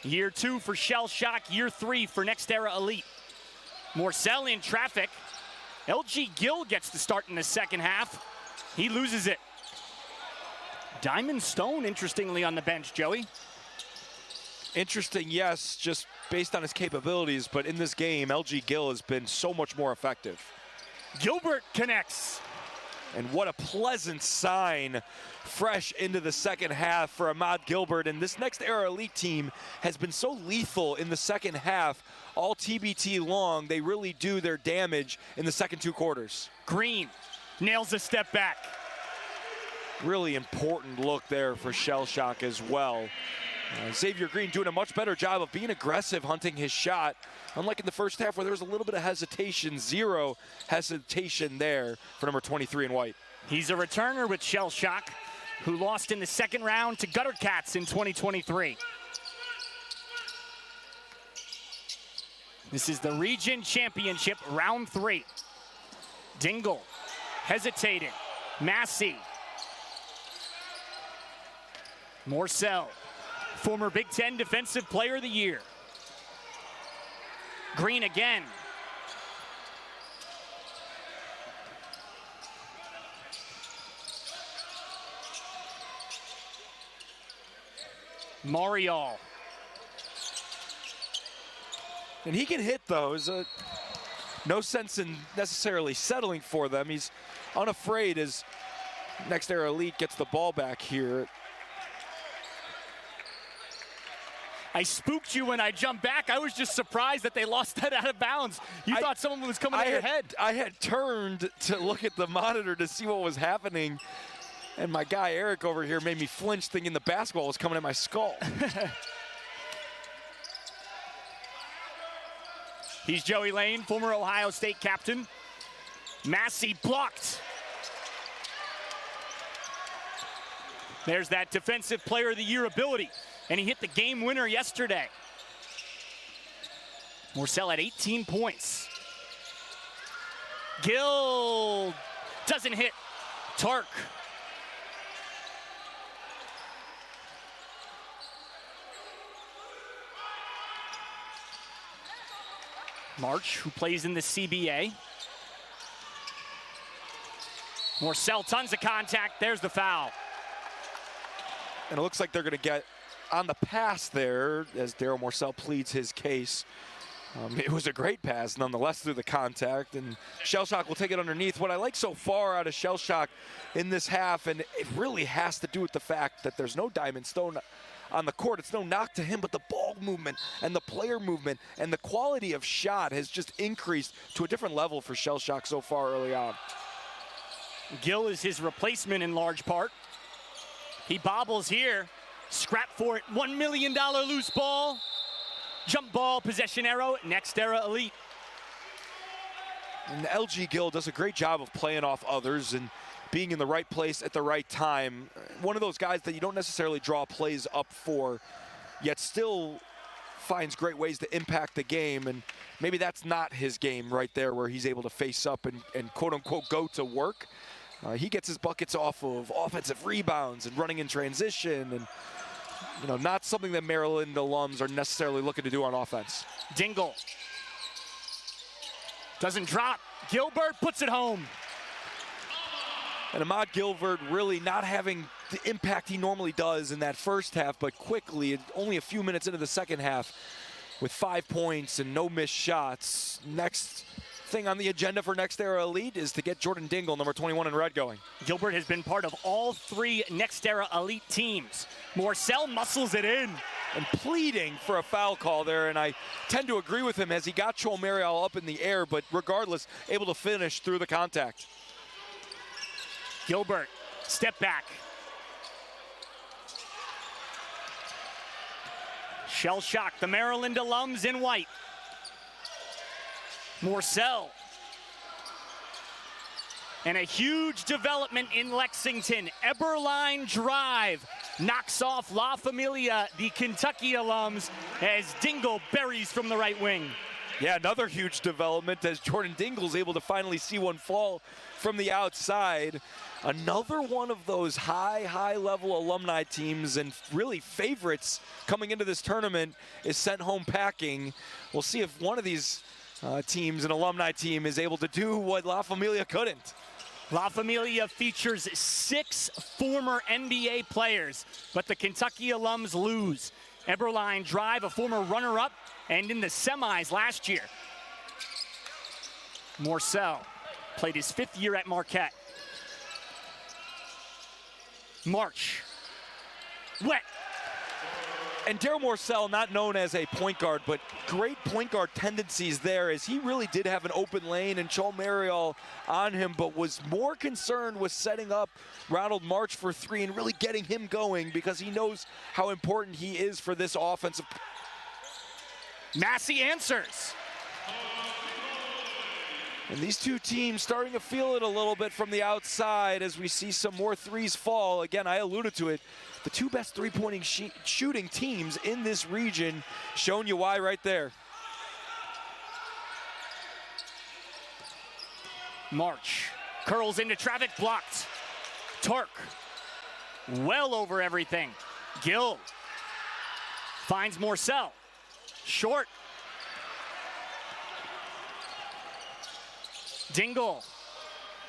A: Year 2 for Shell Shock, year 3 for Next Era Elite. Morcell in traffic. LG Gill gets the start in the second half. He loses it. Diamond Stone, interestingly, on the bench, Joey.
B: Interesting, yes, just based on his capabilities, but in this game, LG Gill has been so much more effective.
A: Gilbert connects.
B: And what a pleasant sign fresh into the second half for Ahmad Gilbert. And this Next Era Elite team has been so lethal in the second half, all TBT long. They really do their damage in the second 2 quarters.
A: Green nails a step back.
B: Really important look there for Shell Shock as well. Xavier Green doing a much better job of being aggressive, hunting his shot. Unlike in the first half where there was a little bit of hesitation, zero hesitation there for number 23 in white.
A: He's a returner with Shell Shock, who lost in the second round to Gutter Cats in 2023. This is the Region Championship, round 3. Dingle hesitated. Massey. Morcell, former Big Ten Defensive Player of the Year. Green again. Marial.
B: And he can hit those. No sense in necessarily settling for them. He's unafraid as Next Era Elite gets the ball back here.
A: I spooked you when I jumped back. I was just surprised that they lost that out of bounds. You thought someone was coming at your head.
B: I had turned to look at the monitor to see what was happening, and my guy Eric over here made me flinch thinking the basketball was coming at my skull.
A: He's Joey Lane, former Ohio State captain. Massey blocked. There's that Defensive Player of the Year ability. And he hit the game winner yesterday. Morcell at 18 points. Gill doesn't hit. Tark. March, who plays in the CBA. Morcell, tons of contact. There's the foul.
B: And it looks like they're going to get on the pass there as Daryl Morcell pleads his case. It was a great pass nonetheless through the contact, and Shell Shock will take it underneath. What I like so far out of Shell Shock in this half, and it really has to do with the fact that there's no Diamond Stone on the court. It's no knock to him, but the ball movement and the player movement and the quality of shot has just increased to a different level for Shell Shock so far early on.
A: Gill is his replacement in large part. He bobbles here. Scrap for it. $1 million loose ball. Jump ball, possession arrow, Next Era Elite.
B: And LG Gill does a great job of playing off others and being in the right place at the right time. One of those guys that you don't necessarily draw plays up for, yet still finds great ways to impact the game. And maybe that's not his game right there, where he's able to face up and quote-unquote go to work. He gets his buckets off of offensive rebounds and running in transition, and not something that Maryland alums are necessarily looking to do on offense.
A: Dingle doesn't drop. Gilbert puts it home.
B: And Ahmad Gilbert really not having the impact he normally does in that first half, but quickly, only a few minutes into the second half, with 5 points and no missed shots. Next thing on the agenda for Next Era Elite is to get Jordan Dingle, number 21 in red, going.
A: Gilbert has been part of all 3 Next Era Elite teams. Morcell muscles it in.
B: and pleading for a foul call there, and I tend to agree with him as he got Joel Marial up in the air, but regardless, able to finish through the contact.
A: Gilbert, step back. Shell shock, the Maryland alums in white. Morcell. And a huge development in Lexington. Eberline drive knocks off La Familia, the Kentucky alums, as Dingle buries from the right wing.
B: Yeah, another huge development as Jordan Dingle's able to finally see one fall from the outside. Another one of those high-level alumni teams and really favorites coming into this tournament is sent home packing. We'll see if one of these teams, an alumni team, is able to do what La Familia couldn't.
A: La Familia features 6 former NBA players, but the Kentucky alums lose. Eberline drive, a former runner-up, and in the semis last year. Morcell played his 5th year at Marquette. March. Wet.
B: And Daryl Morcell, not known as a point guard, but great point guard tendencies there, as he really did have an open lane and Joel Marial on him, but was more concerned with setting up Ronald March for 3 and really getting him going because he knows how important he is for this offensive.
A: Massey answers.
B: And these two teams starting to feel it a little bit from the outside as we see some more threes fall. Again, I alluded to it. The 2 best three-pointing shooting teams in this region, showing you why right there.
A: March curls into traffic, blocked. Tark, well over everything. Gill finds Morcell, short. Dingle.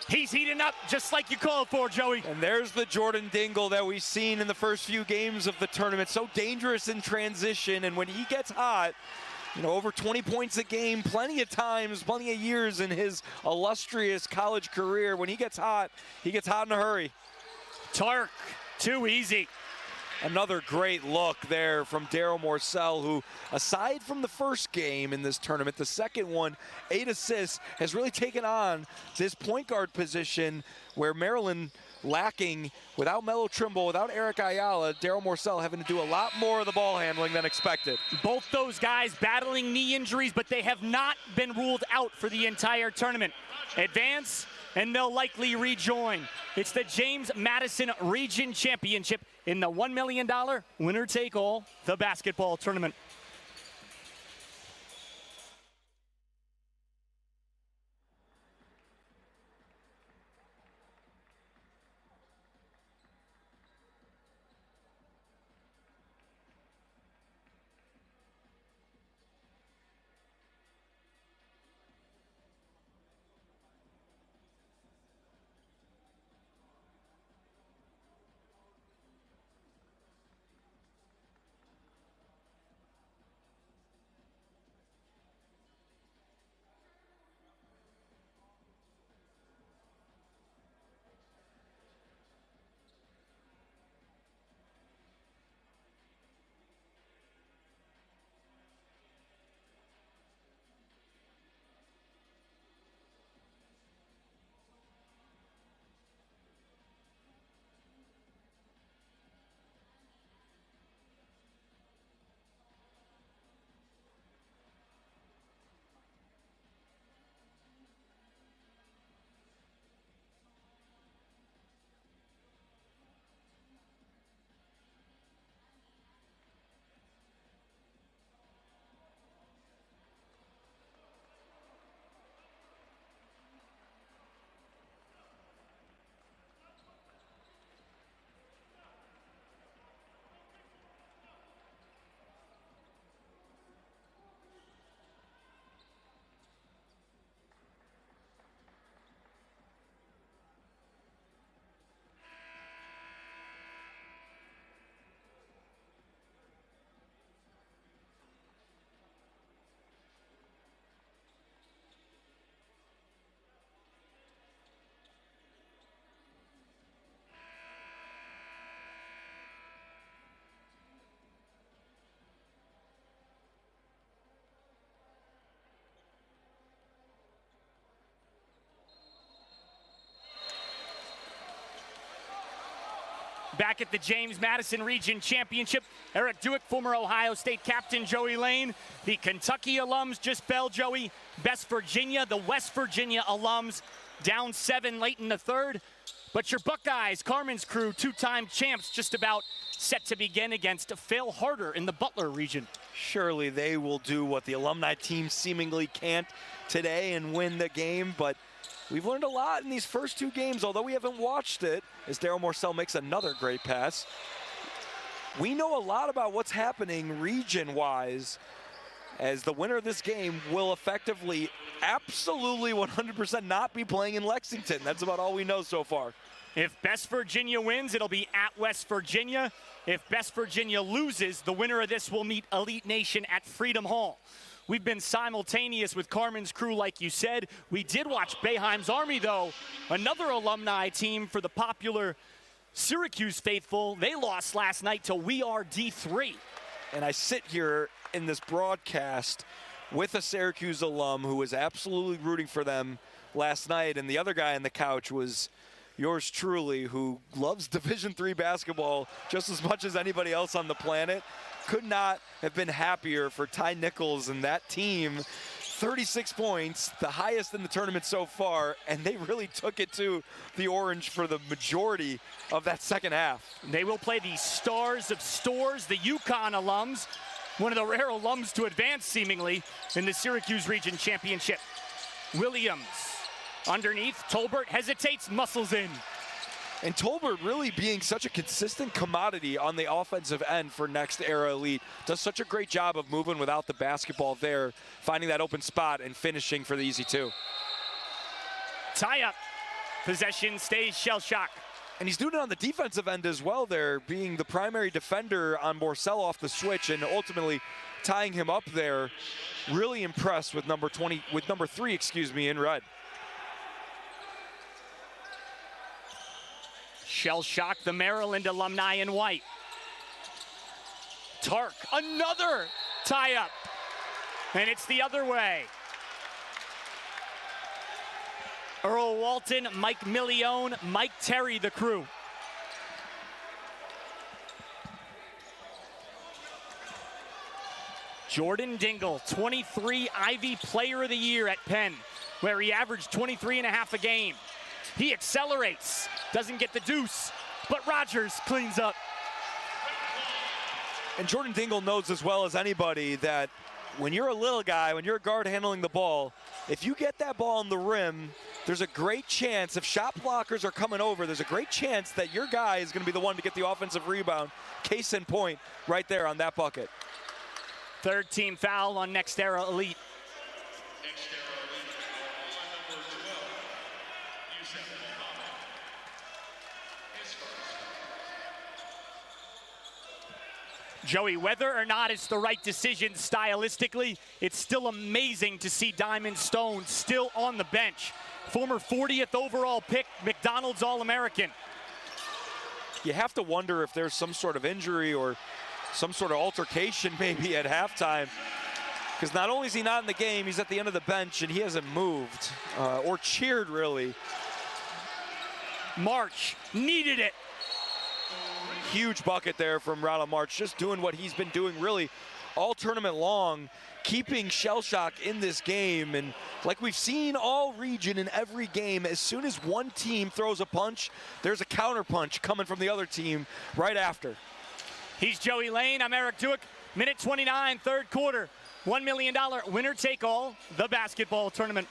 A: He's heating up just like you called for, Joey.
B: And there's the Jordan Dingle that we've seen in the first few games of the tournament. So dangerous in transition, and when he gets hot, you know, over 20 points a game, plenty of times, plenty of years in his illustrious college career. When he gets hot in a hurry.
A: Tark, too easy.
B: Another great look there from Daryl Morcell, who, aside from the first game in this tournament, the second one, 8 assists, has really taken on this point guard position where Maryland lacking without Melo Trimble, without Eric Ayala, Daryl Morcell having to do a lot more of the ball handling than expected.
A: Both those guys battling knee injuries, but they have not been ruled out for the entire tournament. Advance, and they'll likely rejoin. It's the James Madison Region Championship in the $1 million winner-take-all, the basketball tournament. Back at the James Madison Region Championship, Eric Duick, former Ohio State captain Joey Lane. The Kentucky alums just fell, Joey. West Virginia, the West Virginia alums, down 7 late in the third. But your Buckeyes, Carmen's crew, two-time champs, just about set to begin against Fail Harder in the Butler region.
B: Surely they will do what the Alumni team seemingly can't today and win the game, but we've learned a lot in these first 2 games, although we haven't watched it, as Daryl Morcell makes another great pass. We know a lot about what's happening region-wise, as the winner of this game will effectively, absolutely 100% not be playing in Lexington. That's about all we know so far.
A: If West Virginia wins, it'll be at West Virginia. If West Virginia loses, the winner of this will meet Elite Nation at Freedom Hall. We've been simultaneous with Carmen's crew, like you said. We did watch Boeheim's Army, though, another alumni team for the popular Syracuse faithful. They lost last night to We Are D3.
B: And I sit here in this broadcast with a Syracuse alum who was absolutely rooting for them last night, and the other guy on the couch was yours truly, who loves Division III basketball just as much as anybody else on the planet. Could not have been happier for Ty Nichols and that team. 36 points, the highest in the tournament so far, and they really took it to the Orange for the majority of that second half.
A: They will play the Stars of Stores, the UConn alums, one of the rare alums to advance seemingly in the Syracuse Region Championship. Williams underneath, Tolbert hesitates, muscles in.
B: And Tolbert really being such a consistent commodity on the offensive end for Next Era Elite. Does such a great job of moving without the basketball there, finding that open spot and finishing for the easy 2.
A: Tie up. Possession stays Shell Shock.
B: And he's doing it on the defensive end as well there, being the primary defender on Morcell off the switch and ultimately tying him up there. Really impressed with number 3, in red.
A: Shell Shock, the Maryland alumni in white. Tark, another tie-up. And it's the other way. Earl Walton, Mike Millione, Mike Terry, the crew. Jordan Dingle, 23 Ivy Player of the Year at Penn, where he averaged 23.5 a game. He accelerates, doesn't get the deuce, but Rogers cleans up.
B: And Jordan Dingle knows as well as anybody that when you're a little guy, when you're a guard handling the ball, if you get that ball on the rim, there's a great chance, if shot blockers are coming over, there's a great chance that your guy is going to be the one to get the offensive rebound. Case in point, right there on that bucket.
A: Third team foul on Next Era Elite. Joey, whether or not it's the right decision stylistically, it's still amazing to see Diamond Stone still on the bench. Former 40th overall pick, McDonald's All-American.
B: You have to wonder if there's some sort of injury or some sort of altercation maybe at halftime. Because not only is he not in the game, he's at the end of the bench and he hasn't moved or cheered really.
A: March needed it.
B: Huge bucket there from Ronald March, just doing what he's been doing really all tournament long, keeping Shell Shock in this game. And like we've seen all region in every game, as soon as one team throws a punch, there's a counter punch coming from the other team right after.
A: He's Joey Lane, I'm Eric Duick. Minute 29, third quarter. $1 million winner take all, the basketball tournament.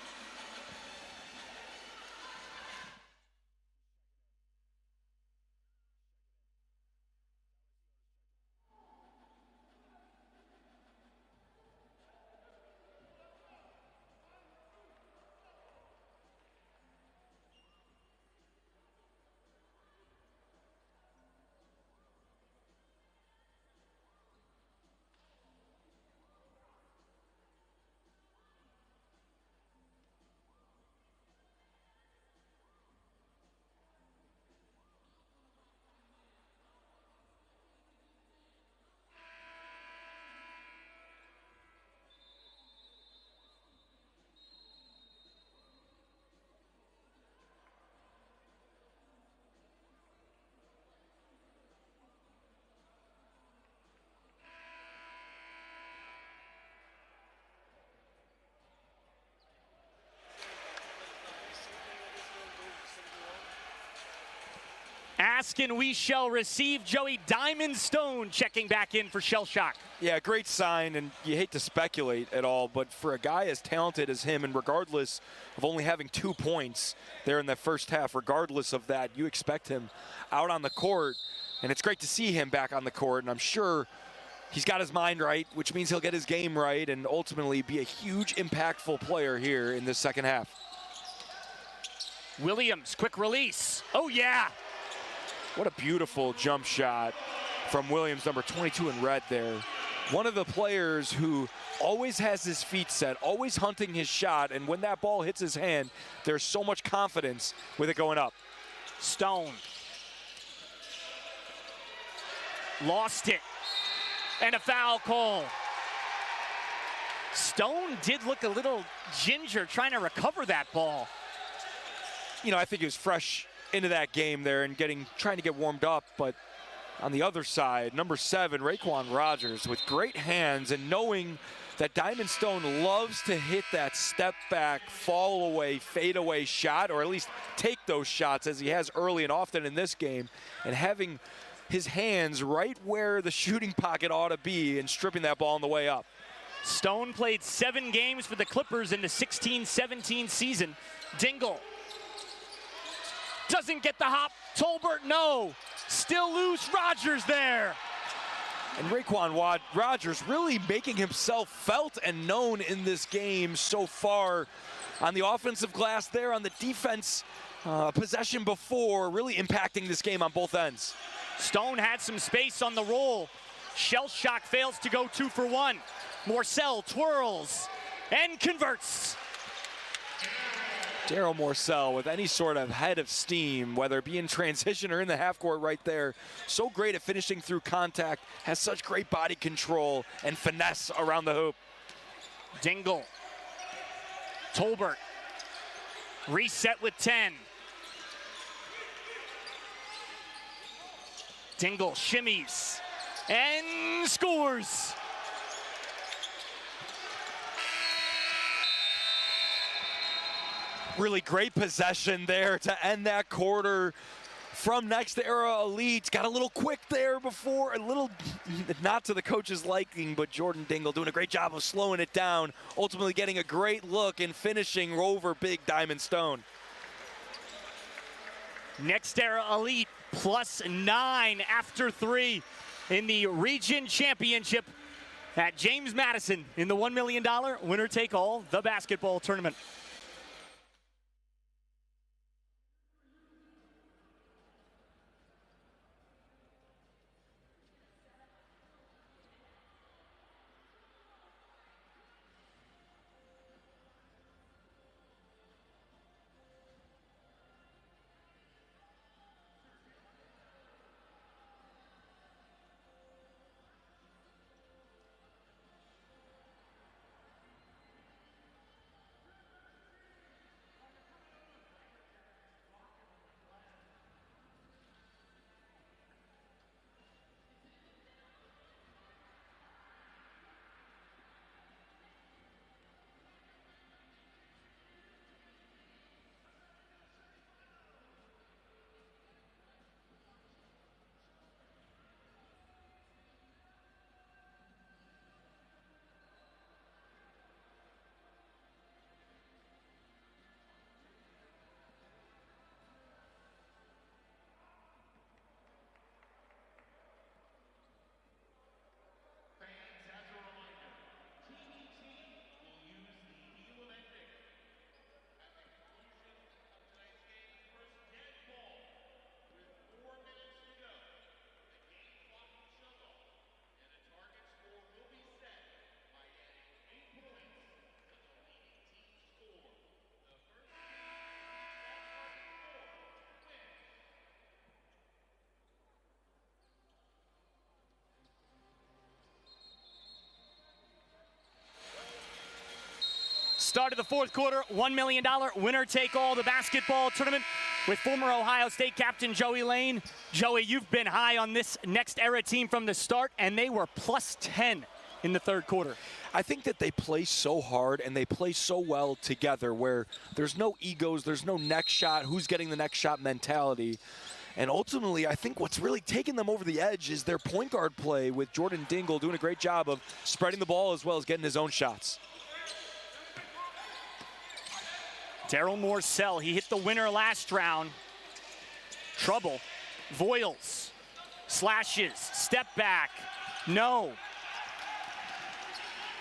A: Ask and we shall receive. Joey Diamond Stone checking back in for Shell Shock.
B: Yeah, great sign, and you hate to speculate at all, but for a guy as talented as him, and regardless of only having 2 points there in the first half, regardless of that, you expect him out on the court, and it's great to see him back on the court, and I'm sure he's got his mind right, which means he'll get his game right and ultimately be a huge, impactful player here in this second half.
A: Williams, quick release. Oh, yeah.
B: What a beautiful jump shot from Williams, number 22 in red there. One of the players who always has his feet set, always hunting his shot, and when that ball hits his hand, there's so much confidence with it going up.
A: Stone. Lost it. And a foul call. Stone did look a little ginger trying to recover that ball.
B: You know, I think he was fresh into that game there and trying to get warmed up, but on the other side, number 7, Raekwon Rogers, with great hands and knowing that Diamond Stone loves to hit that step back, fall away, fade away shot, or at least take those shots as he has early and often in this game, and having his hands right where the shooting pocket ought to be and stripping that ball on the way up.
A: Stone played 7 games for the Clippers in the 16-17 season. Dingle doesn't get the hop. Tolbert, no. Still loose. Rogers there.
B: And Raekwon Rogers really making himself felt and known in this game so far. On the offensive glass there, on the defense possession before, really impacting this game on both ends.
A: Stone had some space on the roll. Shell Shock fails to go 2 for 1. Morcell twirls and converts.
B: Daryl Morcell with any sort of head of steam, whether it be in transition or in the half court right there. So great at finishing through contact, has such great body control and finesse around the hoop.
A: Dingle. Tolbert. Reset with 10. Dingle shimmies and scores.
B: Really great possession there to end that quarter from Next Era Elite. Got a little quick there before, a little not to the coach's liking, but Jordan Dingle doing a great job of slowing it down, ultimately getting a great look and finishing over Big Diamond Stone.
A: Next Era Elite +9 after 3 in the region championship at James Madison in the $1 million winner-take-all, the basketball tournament. Start of the fourth quarter, $1 million winner-take-all, the basketball tournament with former Ohio State captain Joey Lane. Joey, you've been high on this Next Era team from the start, and they were +10 in the third quarter.
B: I think that they play so hard and they play so well together where there's no egos, there's no next shot, who's getting the next shot mentality. And ultimately, I think what's really taken them over the edge is their point guard play, with Jordan Dingle doing a great job of spreading the ball as well as getting his own shots.
A: Daryl Morcell, he hit the winner last round. Trouble. Voiles. Slashes. Step back. No.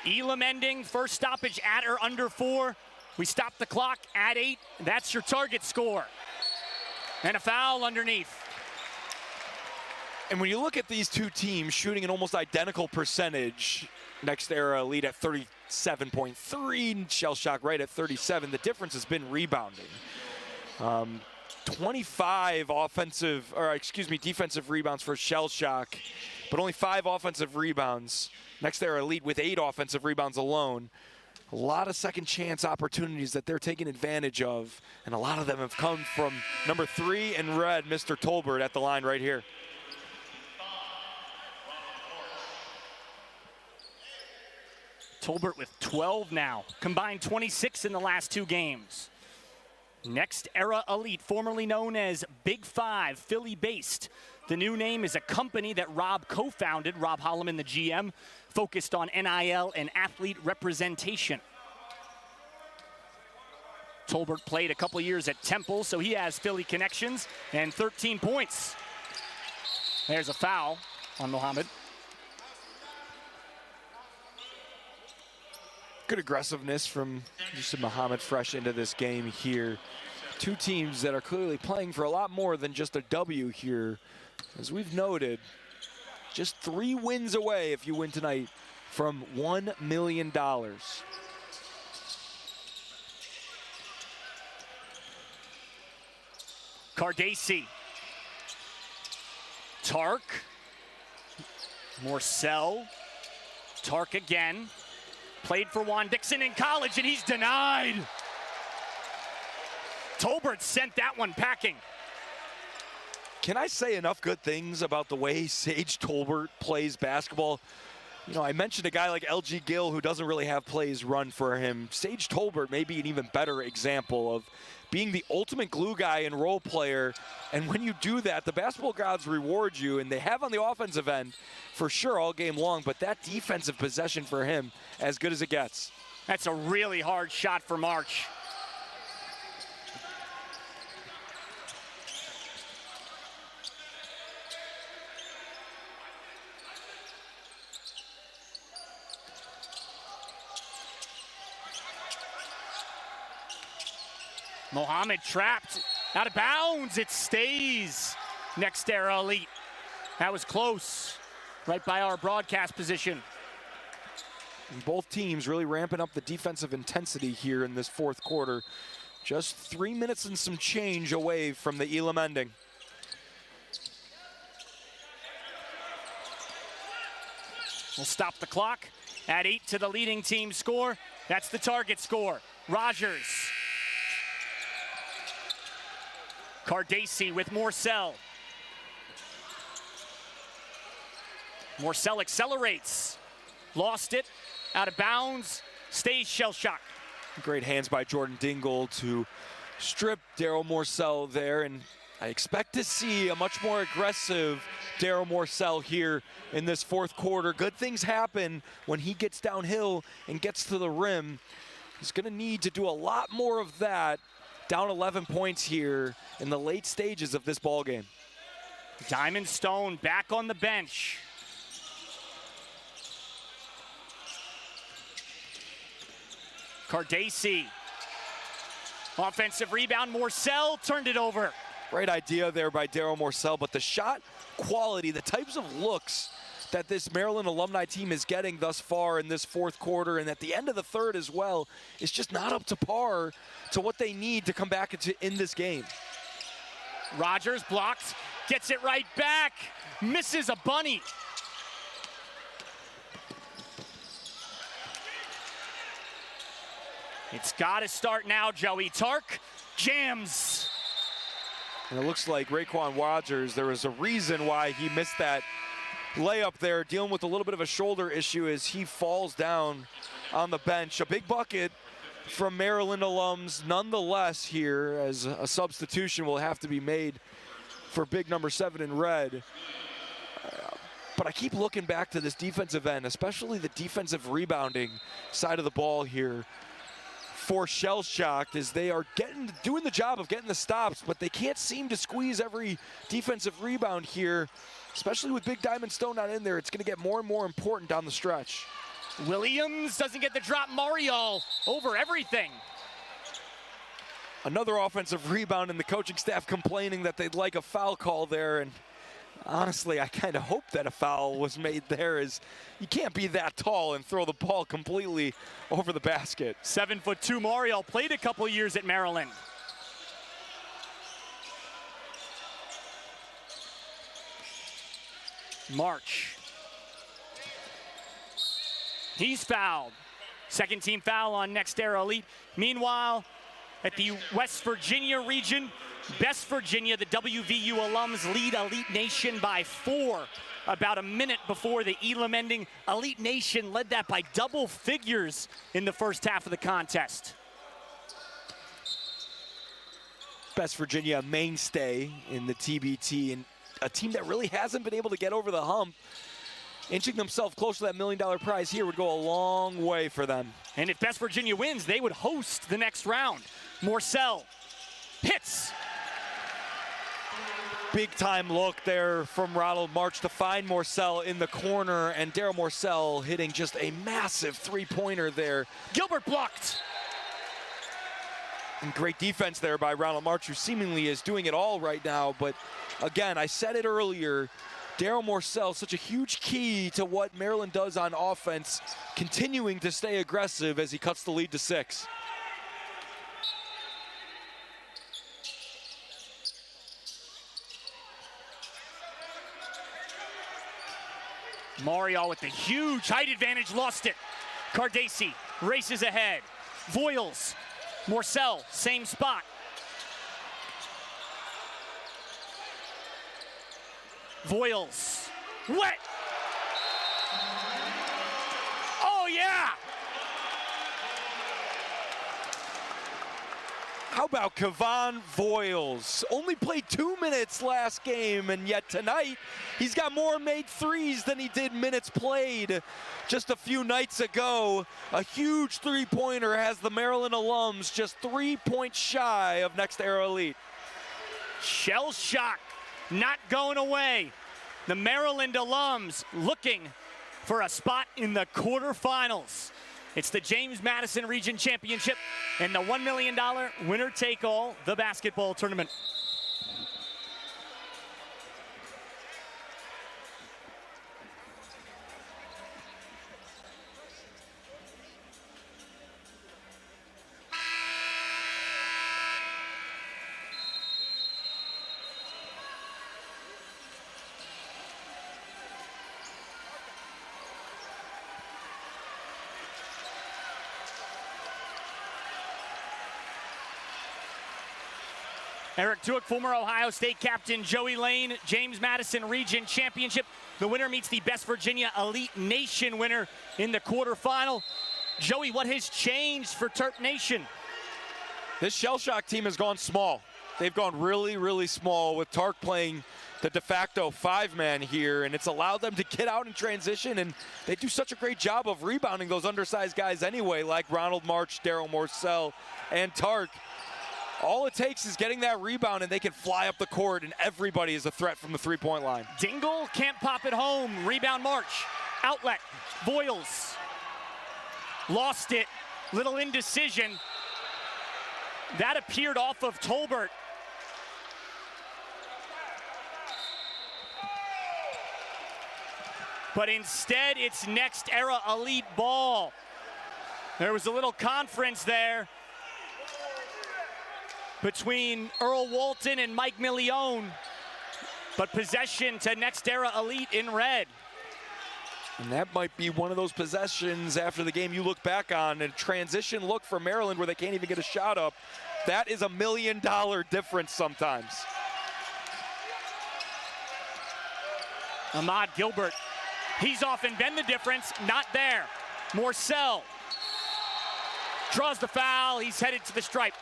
A: Elam ending. First stoppage at or under 4. We stop the clock at 8. That's your target score. And a foul underneath.
B: And when you look at these two teams shooting an almost identical percentage, Next Era Elite at 37.3, Shell Shock right at 37, the difference has been rebounding. 25 defensive rebounds for Shell Shock, but only 5 offensive rebounds. Next Era Elite with 8 offensive rebounds alone. A lot of second chance opportunities that they're taking advantage of, and a lot of them have come from number 3 in red, Mr. Tolbert, at the line right here.
A: Tolbert with 12 now, combined 26 in the last 2 games. Next Era Elite, formerly known as Big 5, Philly-based. The new name is a company that Rob co-founded, Rob Holloman, the GM, focused on NIL and athlete representation. Tolbert played a couple years at Temple, so he has Philly connections, and 13 points. There's a foul on Mohammed.
B: Good aggressiveness from Yusuf Muhammad fresh into this game here. Two teams that are clearly playing for a lot more than just a W here. As we've noted, just 3 wins away if you win tonight from $1 million.
A: Cardacci. Tark. Morcell. Tark again. Played for Juan Dixon in college, and he's denied. Tolbert sent that one packing.
B: Can I say enough good things about the way Sage Tolbert plays basketball? You know, I mentioned a guy like LG Gill who doesn't really have plays run for him. Sage Tolbert may be an even better example of being the ultimate glue guy and role player. And when you do that, the basketball gods reward you, and they have on the offensive end for sure all game long, but that defensive possession for him, as good as it gets.
A: That's a really hard shot for March. Mohammed trapped, out of bounds, it stays. Next Era Elite. That was close, right by our broadcast position.
B: And both teams really ramping up the defensive intensity here in this fourth quarter. Just 3 minutes and some change away from the Elam ending.
A: We'll stop the clock at 8 to the leading team score. That's the target score. Rogers. Cardacci with Morcell. Morcell accelerates. Lost it. Out of bounds. Stays shell shock.
B: Great hands by Jordan Dingle to strip Daryl Morcell there. And I expect to see a much more aggressive Daryl Morcell here in this fourth quarter. Good things happen when he gets downhill and gets to the rim. He's going to need to do a lot more of that. Down 11 points here in the late stages of this ball game.
A: Diamond Stone back on the bench. Cardacci. Offensive rebound. Morcell turned it over.
B: Great idea there by Daryl Morcell, but the shot quality, the types of looks that this Maryland Alumni team is getting thus far in this fourth quarter and at the end of the third as well, is just not up to par to what they need to come back in this game.
A: Rogers blocks, gets it right back, misses a bunny. It's got to start now, Joey. Tark jams.
B: And it looks like Raekwon Rogers, there was a reason why he missed that layup there, dealing with a little bit of a shoulder issue as he falls down on the bench. A big bucket from Maryland alums nonetheless here, as a substitution will have to be made for big number 7 in red. But I keep looking back to this defensive end, especially the defensive rebounding side of the ball here for Shell Shocked, as they are doing the job of getting the stops, but they can't seem to squeeze every defensive rebound here, especially with Big Diamond Stone not in there. It's going to get more and more important down the stretch.
A: Williams doesn't get the drop. Mario over everything.
B: Another offensive rebound, and the coaching staff complaining that they'd like a foul call there. And honestly, I kind of hope that a foul was made there, as you can't be that tall and throw the ball completely over the basket.
A: 7'2" Mario played a couple years at Maryland. March. He's fouled. Second team foul on NXT Elite. Meanwhile, at the West Virginia region, Best Virginia, the WVU alums lead Elite Nation by 4. About a minute before the Elam ending, Elite Nation led that by double figures in the first half of the contest.
B: Best Virginia, a mainstay in the TBT, and a team that really hasn't been able to get over the hump. Inching themselves close to that $1 million prize here would go a long way for them.
A: And if Best Virginia wins, they would host the next round. Morcell hits.
B: Big time look there from Ronald March to find Morcell in the corner, and Daryl Morcell hitting just a massive three-pointer there.
A: Gilbert blocked.
B: And great defense there by Ronald March, who seemingly is doing it all right now. But again, I said it earlier, Daryl Morcell, such a huge key to what Maryland does on offense, continuing to stay aggressive as he cuts the lead to 6.
A: Mario with the huge height advantage, lost it. Cardesi races ahead. Voiles, Morcell, same spot. Voiles, wet. Oh yeah!
B: How about Kevon Voiles? Only played 2 minutes last game, and yet tonight he's got more made threes than he did minutes played just a few nights ago. A huge three-pointer has the Maryland alums just 3 points shy of Next Era Elite.
A: Shell shock, not going away. The Maryland alums looking for a spot in the quarterfinals. It's the James Madison Region Championship and the $1 million winner-take-all, the basketball tournament. Eric Tuick, former Ohio State captain, Joey Lane, James Madison Region Championship. The winner meets the Best Virginia Elite Nation winner in the quarterfinal. Joey, what has changed for Terp Nation?
B: This Shell Shock team has gone small. They've gone really, really small, with Tark playing the de facto 5-man here, and it's allowed them to get out in transition, and they do such a great job of rebounding those undersized guys anyway, like Ronald March, Daryl Morcell, and Tark. All it takes is getting that rebound, and they can fly up the court, and everybody is a threat from the three-point line.
A: Dingle can't pop it home. Rebound March. Outlet. Voiles. Lost it. Little indecision. That appeared off of Tolbert. But instead, it's Next Era Elite ball. There was a little conference there between Earl Walton and Mike Milione, but possession to Next Era Elite in red.
B: And that might be one of those possessions after the game you look back on, a transition look for Maryland where they can't even get a shot up. That is $1 million difference sometimes.
A: Ahmad Gilbert, he's often been the difference, not there. Morcell draws the foul, he's headed to the stripe.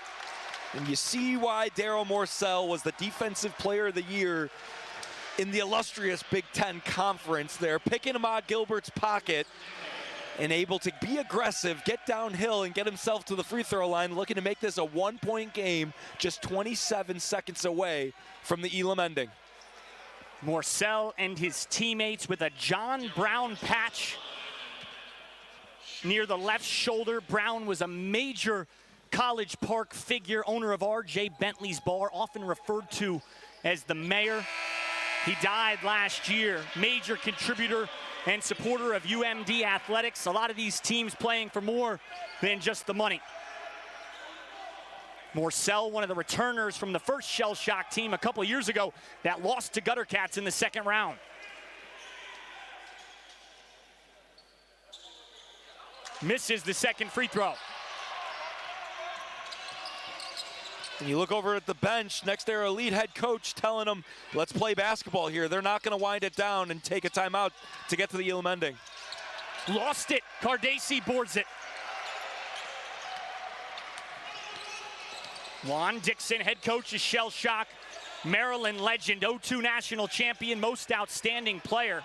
B: And you see why Daryl Morcell was the Defensive Player of the Year in the illustrious Big Ten Conference there, picking Ahmad Gilbert's pocket and able to be aggressive, get downhill, and get himself to the free throw line, looking to make this a one-point game, just 27 seconds away from the Elam ending.
A: Morcell and his teammates with a John Brown patch near the left shoulder. Brown was a major College Park figure, owner of R.J. Bentley's Bar, often referred to as the mayor. He died last year, major contributor and supporter of UMD athletics. A lot of these teams playing for more than just the money. Morcell, one of the returners from the first Shell Shock team a couple years ago that lost to Gutter Cats in the second round. Misses the second free throw.
B: And you look over at the bench, next to their elite head coach telling them, let's play basketball here. They're not going to wind it down and take a timeout to get to the Elam ending.
A: Lost it. Cardesi boards it. Juan Dixon, head coach of Shell Shock, Maryland legend, 02 national champion, most outstanding player.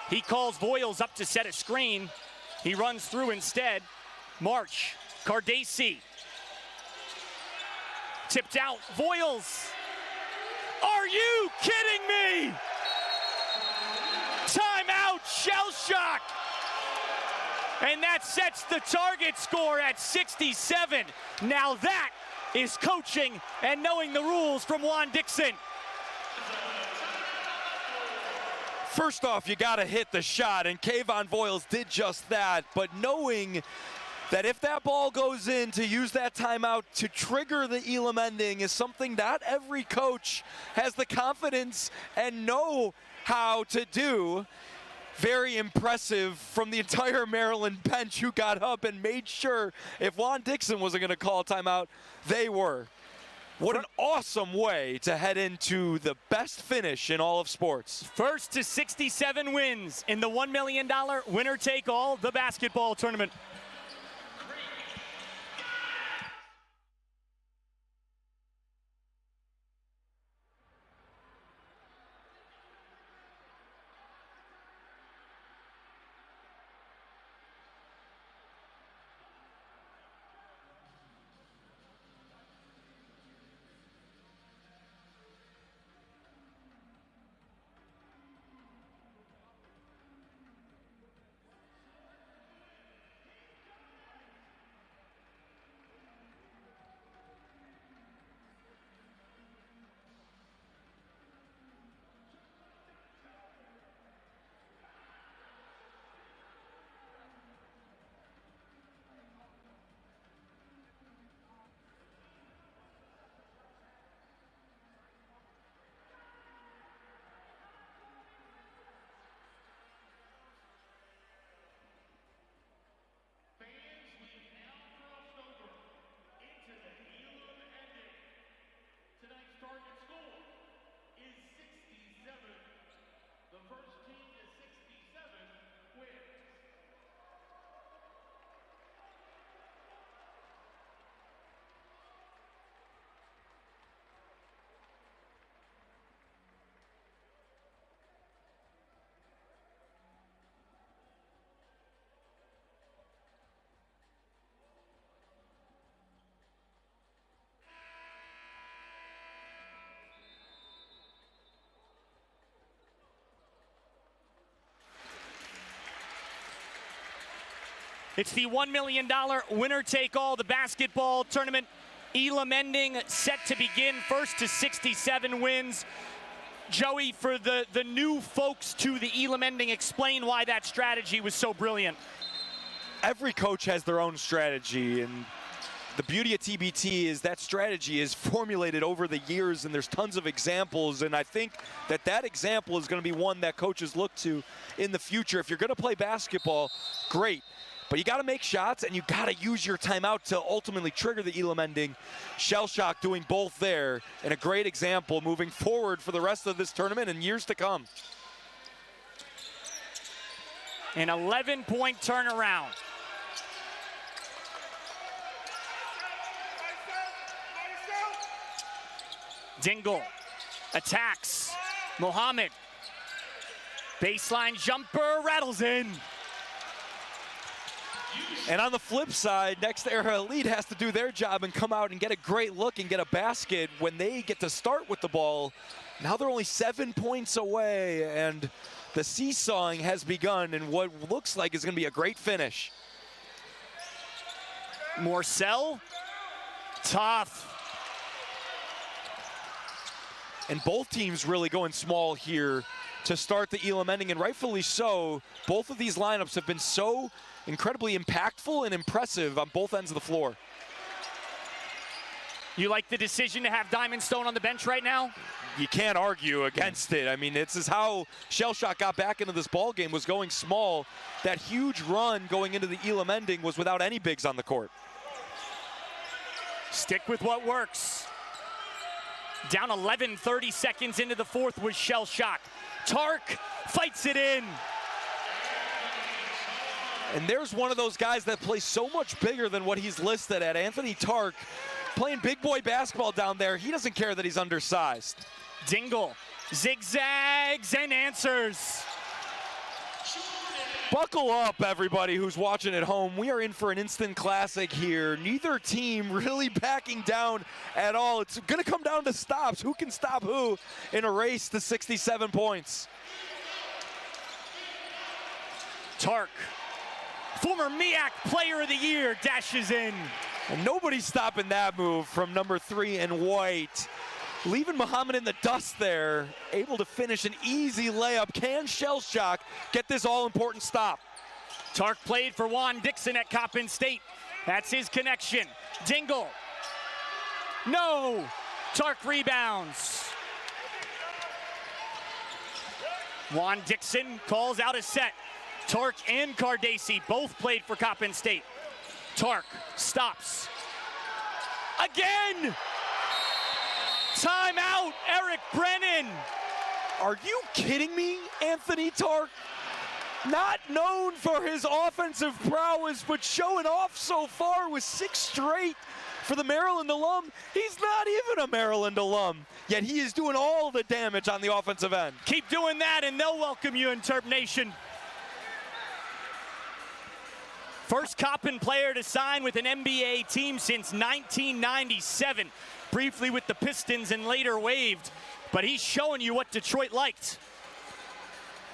A: He calls Voiles up to set a screen. He runs through instead. March, Cardesi. Tipped out, Voiles. Are you kidding me? Timeout, Shell Shock. And that sets the target score at 67. Now that is coaching and knowing the rules from Juan Dixon.
B: First off, you gotta hit the shot, and Kayvon Voiles did just that, but knowing that if that ball goes in, to use that timeout to trigger the Elam ending is something not every coach has the confidence and know how to do. Very impressive from the entire Maryland bench, who got up and made sure if Juan Dixon wasn't going to call a timeout, they were. What an awesome way to head into the best finish in all of sports.
A: First to 67 wins in the $1 million winner-take-all, the basketball tournament. It's the $1 million winner-take-all, the basketball tournament. Elam ending set to begin, first to 67 wins. Joey, for the new folks to the Elam ending, explain why that strategy was so brilliant.
B: Every coach has their own strategy, and the beauty of TBT is that strategy is formulated over the years, and there's tons of examples, and I think that that example is going to be one that coaches look to in the future. If you're going to play basketball, great. But you got to make shots, and you got to use your timeout to ultimately trigger the Elam ending. Shell Shock doing both there, and a great example moving forward for the rest of this tournament and years to come.
A: An 11-point turnaround. Dingle attacks. Mohammed. Baseline jumper, rattles in.
B: And on the flip side, Next Era Elite has to do their job and come out and get a great look and get a basket when they get to start with the ball. Now they're only 7 points away, and the seesawing has begun in what looks like is going to be a great finish.
A: Morcell, tough.
B: And both teams really going small here to start the Elam ending, and rightfully so. Both of these lineups have been so incredibly impactful and impressive on both ends of the floor.
A: You like the decision to have Diamond Stone on the bench right now?
B: You can't argue against it. I mean, this is how Shell Shock got back into this ball game, was going small. That huge run going into the Elam ending was without any bigs on the court.
A: Stick with what works. Down 11, 30 seconds into the fourth was Shell Shock. Tark fights it in.
B: And there's one of those guys that plays so much bigger than what he's listed at. Anthony Tark, playing big boy basketball down there. He doesn't care that he's undersized.
A: Dingle zigzags and answers.
B: Buckle up, everybody who's watching at home. We are in for an instant classic here. Neither team really backing down at all. It's going to come down to stops. Who can stop who in a race to 67 points?
A: Tark, former MEAC Player of the Year, dashes in.
B: And nobody's stopping that move from number 3 and White. Leaving Muhammad in the dust there, able to finish an easy layup. Can Shell Shock get this all-important stop?
A: Tark played for Juan Dixon at Coppin State. That's his connection. Dingle. No. Tark rebounds. Juan Dixon calls out a set. Tark and Cardacci both played for Coppin State. Tark stops. Again! Timeout, Eric Brennan.
B: Are you kidding me, Anthony Tark? Not known for his offensive prowess, but showing off so far with 6 straight for the Maryland alum. He's not even a Maryland alum, yet he is doing all the damage on the offensive end.
A: Keep doing that and they'll welcome you in Terp Nation. First Coppin player to sign with an NBA team since 1997. Briefly with the Pistons and later waived, but he's showing you what Detroit liked.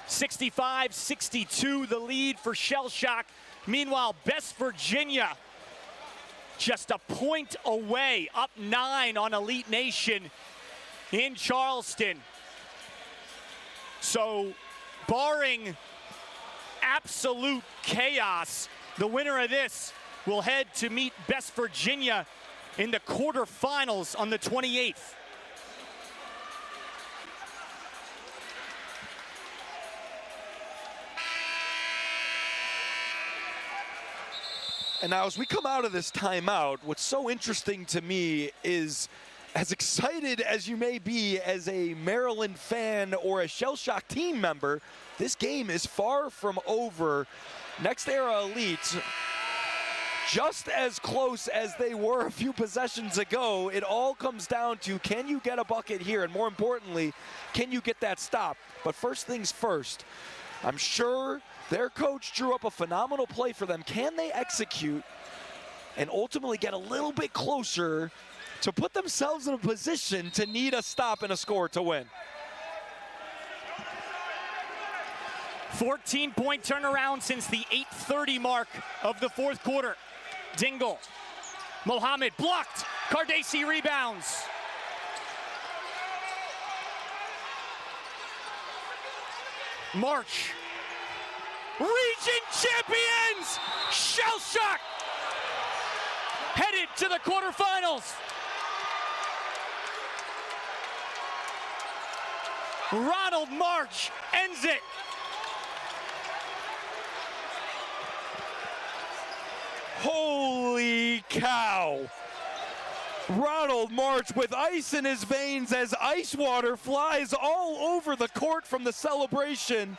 A: 65-62 the lead for Shell Shock. Meanwhile, Best Virginia just a point away, up 9 on Elite Nation in Charleston. So, barring absolute chaos, the winner of this will head to meet Best Virginia in the quarterfinals on the 28th.
B: And now as we come out of this timeout, what's so interesting to me is, as excited as you may be as a Maryland fan or a Shell Shock team member, this game is far from over. Next Era Elite, just as close as they were a few possessions ago. It all comes down to, can you get a bucket here? And more importantly, can you get that stop? But first things first, I'm sure their coach drew up a phenomenal play for them. Can they execute and ultimately get a little bit closer to put themselves in a position to need a stop and a score to win?
A: 14-point turnaround since the 8:30 mark of the fourth quarter. Dingle. Mohammed blocked. Cardacci rebounds. March. Region champions! Shell Shock! Headed to the quarterfinals. Ronald March ends it.
B: Holy cow. Ronald March with ice in his veins as ice water flies all over the court from the celebration.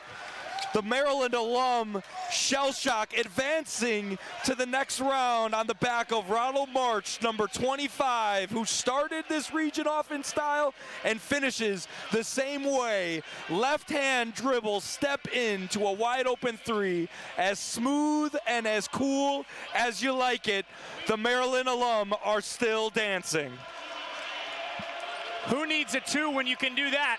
B: the Maryland alum Shell Shock advancing to the next round on the back of Ronald March, number 25, who started this region off in style and finishes the same way. Left hand dribble, step into a wide open three, as smooth and as cool as you like it. The Maryland alum are still dancing.
A: Who needs a 2 when you can do that?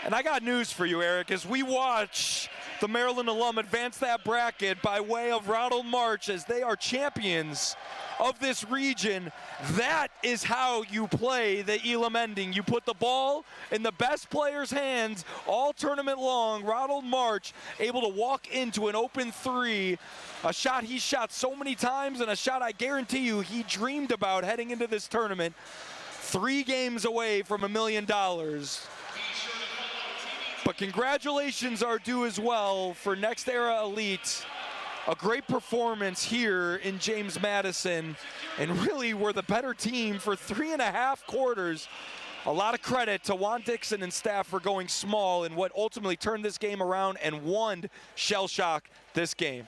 B: And I got news for you, Eric, as we watch the Maryland alum advance that bracket by way of Ronald March as they are champions of this region. That is how you play the Elam ending. You put the ball in the best player's hands all tournament long. Ronald March able to walk into an open three, a shot he shot so many times and a shot I guarantee you he dreamed about heading into this tournament. 3 games away from $1 million. But congratulations are due as well for Next Era Elite. A great performance here in James Madison, and really were the better team for 3.5 quarters. A lot of credit to Juan Dixon and staff for going small in what ultimately turned this game around and won Shell Shock this game.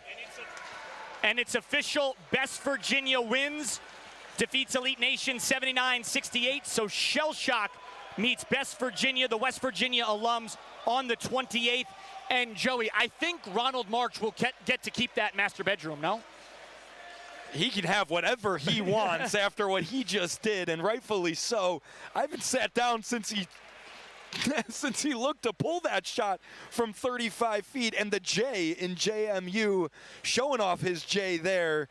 A: And it's official, Best Virginia wins, defeats Elite Nation 79-68, so Shell Shock meets Best Virginia, the West Virginia alums, on the 28th. And Joey, I think Ronald March will get to keep that master bedroom, no?
B: He can have whatever he wants after what he just did, and rightfully so. I haven't sat down since he looked to pull that shot from 35 feet, and the J in JMU showing off his J there.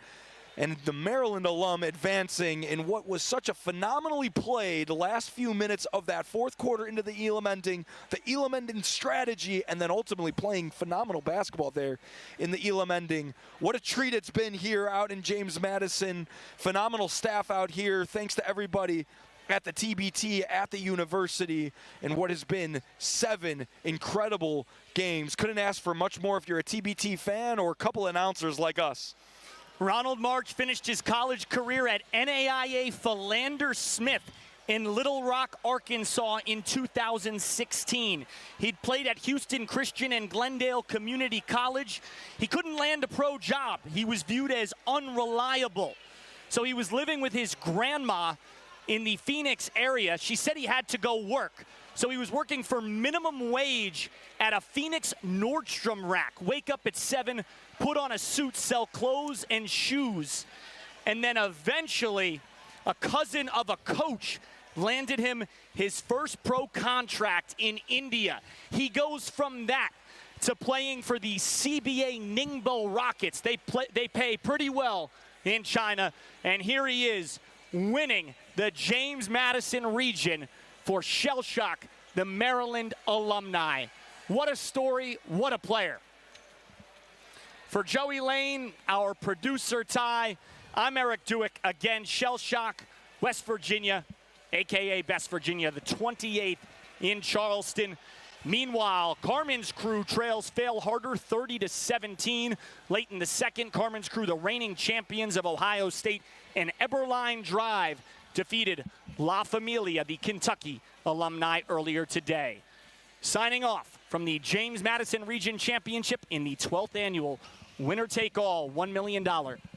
B: And the Maryland alum advancing in what was such a phenomenally played last few minutes of that 4th quarter into the Elam ending strategy, and then ultimately playing phenomenal basketball there in the Elam ending. What a treat it's been here out in James Madison. Phenomenal staff out here. Thanks to everybody at the TBT, at the university, and what has been 7 incredible games. Couldn't ask for much more if you're a TBT fan or a couple announcers like us.
A: Ronald March finished his college career at NAIA Philander Smith in Little Rock, Arkansas in 2016. He'd played at Houston Christian and Glendale Community College. He couldn't land a pro job. He was viewed as unreliable. So he was living with his grandma in the Phoenix area. She said he had to go work. So he was working for minimum wage at a Phoenix Nordstrom rack. Wake up at 7, put on a suit, sell clothes and shoes. And then eventually, a cousin of a coach landed him his first pro contract in India. He goes from that to playing for the CBA Ningbo Rockets. They pay pretty well in China. And here he is winning the James Madison region for Shell Shock, the Maryland alumni. What a story, what a player. For Joey Lane, our producer Ty, I'm Eric Duick. Again, Shell Shock, West Virginia, AKA Best Virginia, the 28th in Charleston. Meanwhile, Carmen's crew trails Fail Harder 30-17. Late in the second, Carmen's crew, the reigning champions of Ohio State, and Eberline Drive defeated La Familia, the Kentucky alumni, earlier today. Signing off from the James Madison Region Championship in the 12th annual winner-take-all $1 million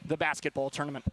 A: the basketball tournament.